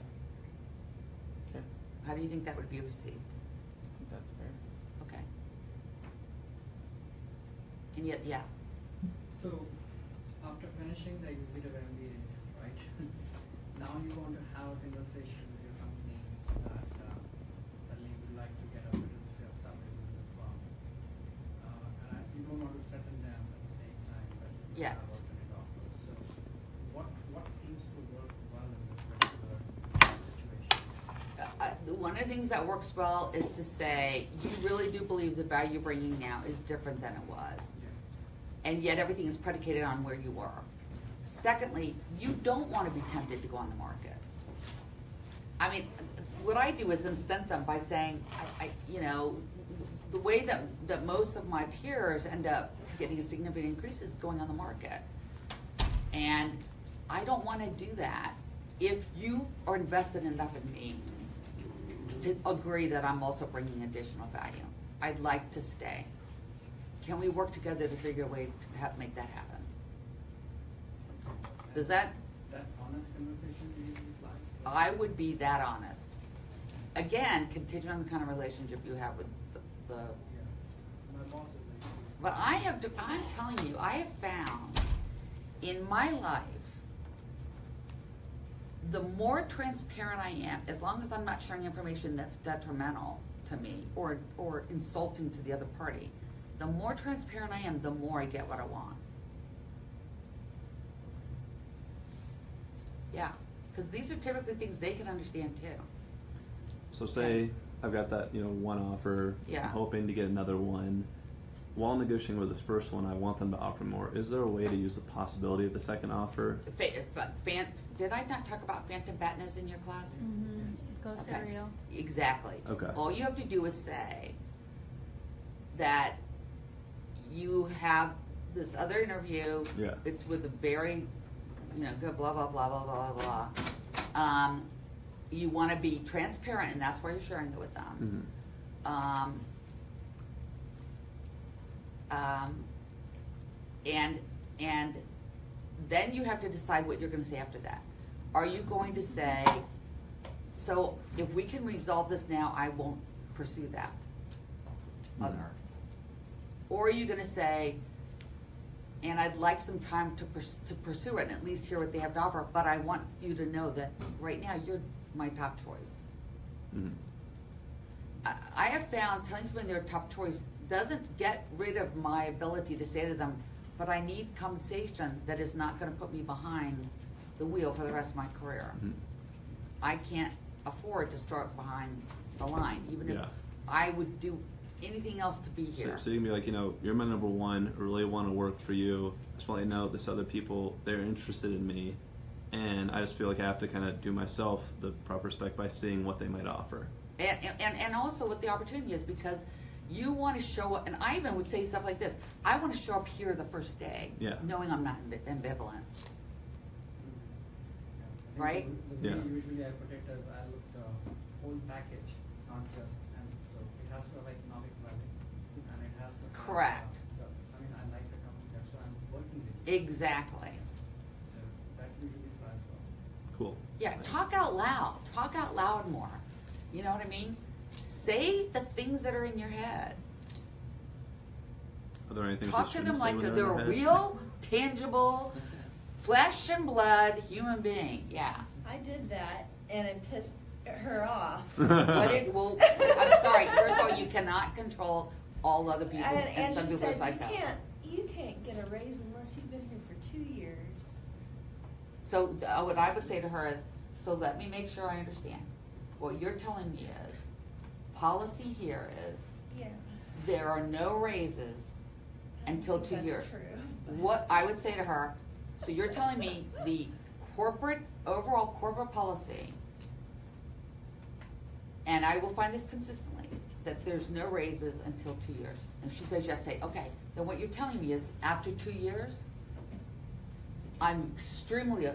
Speaker 6: Okay.
Speaker 1: How do you think that would be received?
Speaker 6: I think that's fair.
Speaker 1: Okay. And yet, yeah.
Speaker 5: So, after finishing the executive MBA, right, now you want to have a conversation with your company that suddenly you would like to get a better salary with the firm. And you don't want to threaten them at the same time, but you
Speaker 1: Yeah.
Speaker 5: have alternate offers. So, what seems to work well in this particular situation?
Speaker 1: One of the things that works well is to say, you really do believe the value you're bringing now is different than it was. And yet everything is predicated on where you were. Secondly, you don't want to be tempted to go on the market. I mean, what I do is incent them by saying, the way that most of my peers end up getting a significant increase is going on the market. And I don't want to do that if you are invested enough in me to agree that I'm also bringing additional value. I'd like to stay. Can we work together to figure a way to make that happen? Does that?
Speaker 5: That honest conversation do you like?
Speaker 1: I would be that honest. Again, contingent on the kind of relationship you have with the
Speaker 5: Yeah. My boss is like,
Speaker 1: but I'm telling you, I have found in my life, the more transparent I am, as long as I'm not sharing information that's detrimental to me or insulting to the other party, the more transparent I am, the more I get what I want. Yeah, because these are typically things they can understand too.
Speaker 2: So say I've got that, one offer,
Speaker 1: Yeah.
Speaker 2: I'm hoping to get another one. While negotiating with this first one, I want them to offer more. Is there a way to use the possibility of the second offer?
Speaker 1: Did I not talk about phantom fatness in your class?
Speaker 4: Mm-hmm. Go
Speaker 1: Okay.
Speaker 4: cereal.
Speaker 1: Exactly.
Speaker 2: Okay.
Speaker 1: All you have to do is say that you have this other interview.
Speaker 2: Yeah.
Speaker 1: It's with a very, good blah, blah, blah, blah, blah, blah. You want to be transparent, and that's why you're sharing it with them.
Speaker 2: Mm-hmm.
Speaker 1: And then you have to decide what you're gonna say after that. Are you going to say, so if we can resolve this now, I won't pursue that other? Or are you gonna say, and I'd like some time to pursue it and at least hear what they have to offer, but I want you to know that right now you're my top choice.
Speaker 2: Mhm.
Speaker 1: I have found telling someone they're top choice doesn't get rid of my ability to say to them, but I need compensation that is not gonna put me behind the wheel for the rest of my career.
Speaker 2: Mhm.
Speaker 1: I can't afford to start behind the line, even if
Speaker 2: Yeah.
Speaker 1: I would do anything else to be here.
Speaker 2: So you can be like, you're my number one, I really want to work for you. I just want you to know this other people, they're interested in me. And I just feel like I have to kind of do myself the proper respect by seeing what they might offer.
Speaker 1: And also what the opportunity is, because you want to show up, and I even would say stuff like this, I want to show up here the first day,
Speaker 2: Yeah.
Speaker 1: knowing I'm not ambivalent. Right?
Speaker 5: The way
Speaker 2: Yeah.
Speaker 5: usually I put it is I look the whole package, not just, and so it has to have economic value, and it has to have.
Speaker 1: Correct.
Speaker 5: I mean, I like the company, that's why I'm working with you.
Speaker 1: Exactly.
Speaker 5: So that usually flies well.
Speaker 2: Cool.
Speaker 1: Yeah,
Speaker 2: Nice.
Speaker 1: talk out loud more. You know what I mean? Say the things that are in your head.
Speaker 2: Are there anything
Speaker 1: Talk
Speaker 2: we
Speaker 1: to
Speaker 2: shouldn't
Speaker 1: them
Speaker 2: say
Speaker 1: like
Speaker 2: when
Speaker 1: they're
Speaker 2: in
Speaker 1: a
Speaker 2: our head?
Speaker 1: real, tangible, flesh and blood human being. Yeah.
Speaker 9: I did that and it pissed her off.
Speaker 1: But it will, I'm sorry, first of all, you cannot control all other people, and some
Speaker 9: she
Speaker 1: people are
Speaker 9: said,
Speaker 1: psycho.
Speaker 9: you can't get a raise unless you've been here for 2 years.
Speaker 1: So what I would say to her is, so let me make sure I understand. What you're telling me is, policy here is,
Speaker 9: Yeah.
Speaker 1: there are no raises until 2 years.
Speaker 9: That's true.
Speaker 1: What I would say to her, so you're telling me the overall corporate policy, and I will find this consistently, that there's no raises until 2 years. And she says yes, say, okay, then what you're telling me is after 2 years, I'm extremely,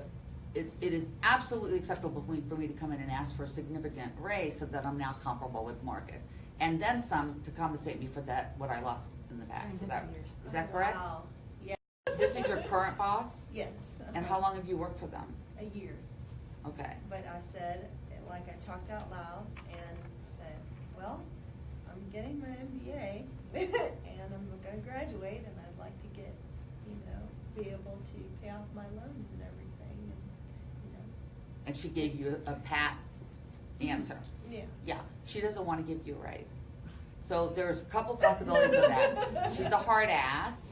Speaker 1: it is absolutely acceptable for me to come in and ask for a significant raise so that I'm now comparable with market. And then some to compensate me for that, what I lost in the past. Is that correct?
Speaker 9: Wow. Yeah.
Speaker 1: This is your current boss?
Speaker 9: Yes.
Speaker 1: And how long have you worked for them?
Speaker 9: A year.
Speaker 1: Okay.
Speaker 9: But I said, like I talked out loud and said, well, I'm getting my MBA and I'm gonna graduate and I'd like to get, be able to pay off my loans and everything and,
Speaker 1: And she gave you a pat answer.
Speaker 9: Yeah.
Speaker 1: Yeah, she doesn't want to give you a raise. So there's a couple possibilities of that. She's a hard ass,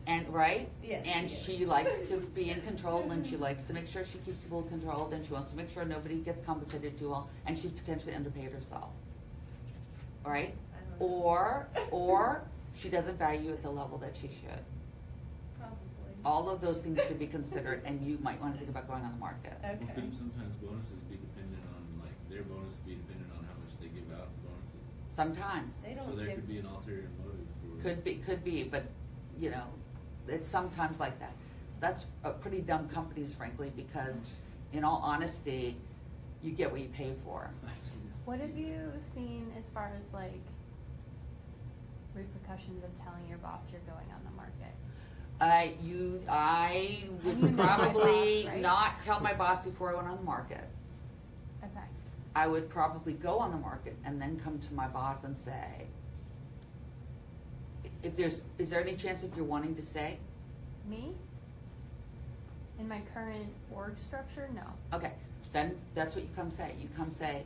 Speaker 1: and right?
Speaker 9: Yes,
Speaker 1: and
Speaker 9: she
Speaker 1: she
Speaker 9: is.
Speaker 1: likes to be in control, and she likes to make sure she keeps people controlled, and she wants to make sure nobody gets compensated too well, and she's potentially underpaid herself. All right?
Speaker 9: I don't know.
Speaker 1: Or she doesn't value at the level that she should.
Speaker 9: Probably.
Speaker 1: All of those things should be considered, and you might want to think about going on the market.
Speaker 7: Well,
Speaker 9: Okay.
Speaker 7: couldn't sometimes bonuses be dependent on, like, their bonus be dependent on how much they give out in bonuses?
Speaker 1: Sometimes.
Speaker 9: They
Speaker 7: So
Speaker 9: don't
Speaker 7: there
Speaker 9: give.
Speaker 7: could be an ulterior motive for.
Speaker 1: Could be, but, it's sometimes like that. So that's pretty dumb companies, frankly, because in all honesty, you get what you pay for.
Speaker 4: What have you seen as far as like repercussions of telling your boss you're going on the market?
Speaker 1: I
Speaker 4: And you
Speaker 1: would
Speaker 4: know my
Speaker 1: probably
Speaker 4: boss, right?
Speaker 1: not tell my boss before I went on the market.
Speaker 4: Okay.
Speaker 1: I would probably go on the market and then come to my boss and say, is there any chance of you're wanting to stay?
Speaker 4: Me? In my current org structure, no.
Speaker 1: Okay, then that's what you come say. You come say,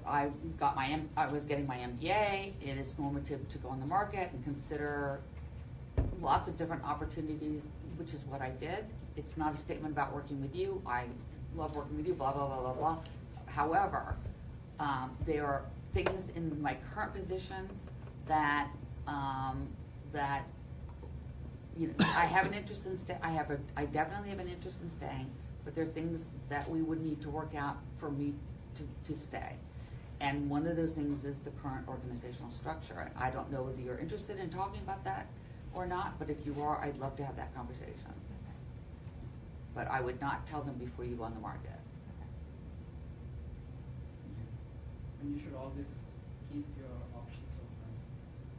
Speaker 1: I was getting my MBA. It is normative to go on the market and consider lots of different opportunities, which is what I did. It's not a statement about working with you. I love working with you, blah, blah, blah, blah, blah. However, there are things in my current position that I have an interest in I definitely have an interest in staying, but there are things that we would need to work out for me to stay. And one of those things is the current organizational structure. I don't know whether you're interested in talking about that or not, but if you are, I'd love to have that conversation. But I would not tell them before you go on the market.
Speaker 5: And you should always keep your options open,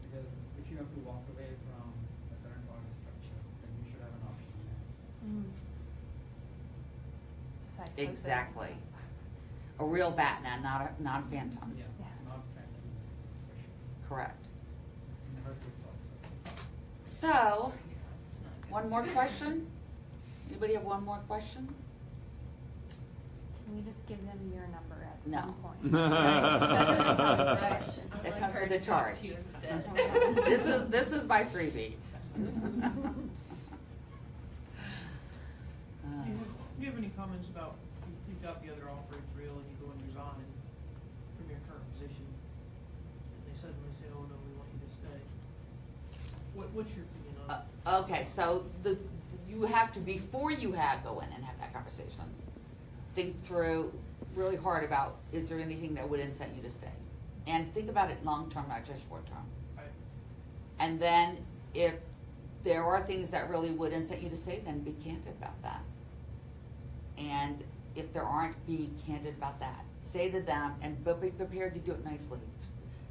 Speaker 5: because if you have to walk away from the current policy,
Speaker 1: Exactly. A real Batman, not a phantom.
Speaker 5: Yeah,
Speaker 4: Yeah.
Speaker 5: not phantom especially.
Speaker 1: Correct.
Speaker 5: And Hercules also.
Speaker 1: So,
Speaker 10: It's not good.
Speaker 1: one more question? Anybody have one more question?
Speaker 4: Can you just give them your number at
Speaker 1: No.
Speaker 4: some point?
Speaker 1: Right.
Speaker 9: I'd
Speaker 1: That
Speaker 9: like
Speaker 1: comes
Speaker 9: her
Speaker 1: with
Speaker 9: to
Speaker 1: the
Speaker 9: talk
Speaker 1: charge.
Speaker 9: to you instead.
Speaker 1: This is my freebie.
Speaker 10: Do you have any comments about, you've got the other offer, it's real, and you go and resign from your current position, and they suddenly say, oh, no, we want you to stay. What's your opinion on it?
Speaker 1: Okay, so you have to, before you go in and have that conversation, think through really hard about, is there anything that would incent you to stay? And think about it long-term, not just short-term.
Speaker 10: Right.
Speaker 1: And then if there are things that really would incent you to stay, then be candid about that. And if there aren't, be candid about that. Say to them, but be prepared to do it nicely.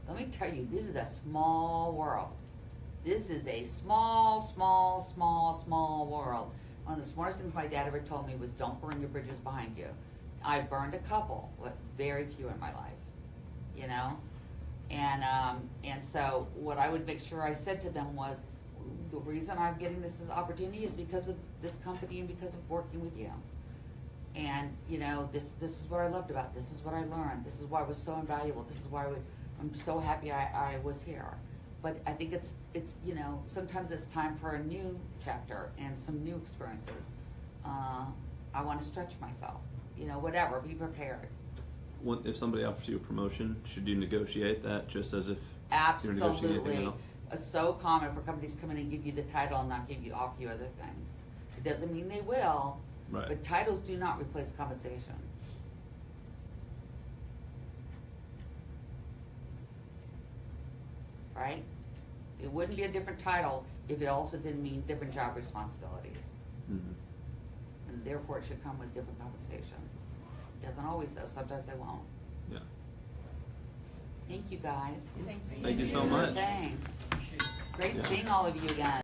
Speaker 1: Let me tell you, this is a small world. This is a small world. One of the smartest things my dad ever told me was, don't burn your bridges behind you. I burned a couple, but very few in my life, you know? And so what I would make sure I said to them was, the reason I'm getting this as opportunity is because of this company and because of working with you. And, you know, this is what I loved about it. This is what I learned. This is why it was so invaluable. This is why I'm so happy I was here. But I think it's, you know, sometimes it's time for a new chapter and some new experiences. I want to stretch myself, you know, whatever, be prepared.
Speaker 2: If somebody offers you a promotion, should you negotiate that just as if you're negotiating
Speaker 1: Absolutely.
Speaker 2: anything else?
Speaker 1: It's so common for companies to come in and give you the title and not offer you other things. It doesn't mean they will,
Speaker 2: Right.
Speaker 1: but titles do not replace compensation. Right? It wouldn't be a different title if it also didn't mean different job responsibilities.
Speaker 2: Mm-hmm.
Speaker 1: And therefore it should come with different compensation. It doesn't always though, sometimes they won't.
Speaker 2: Yeah.
Speaker 1: Thank you guys.
Speaker 2: Thank you so much.
Speaker 1: Thing.
Speaker 5: Appreciate it.
Speaker 1: Great
Speaker 2: Yeah.
Speaker 1: seeing all of you again.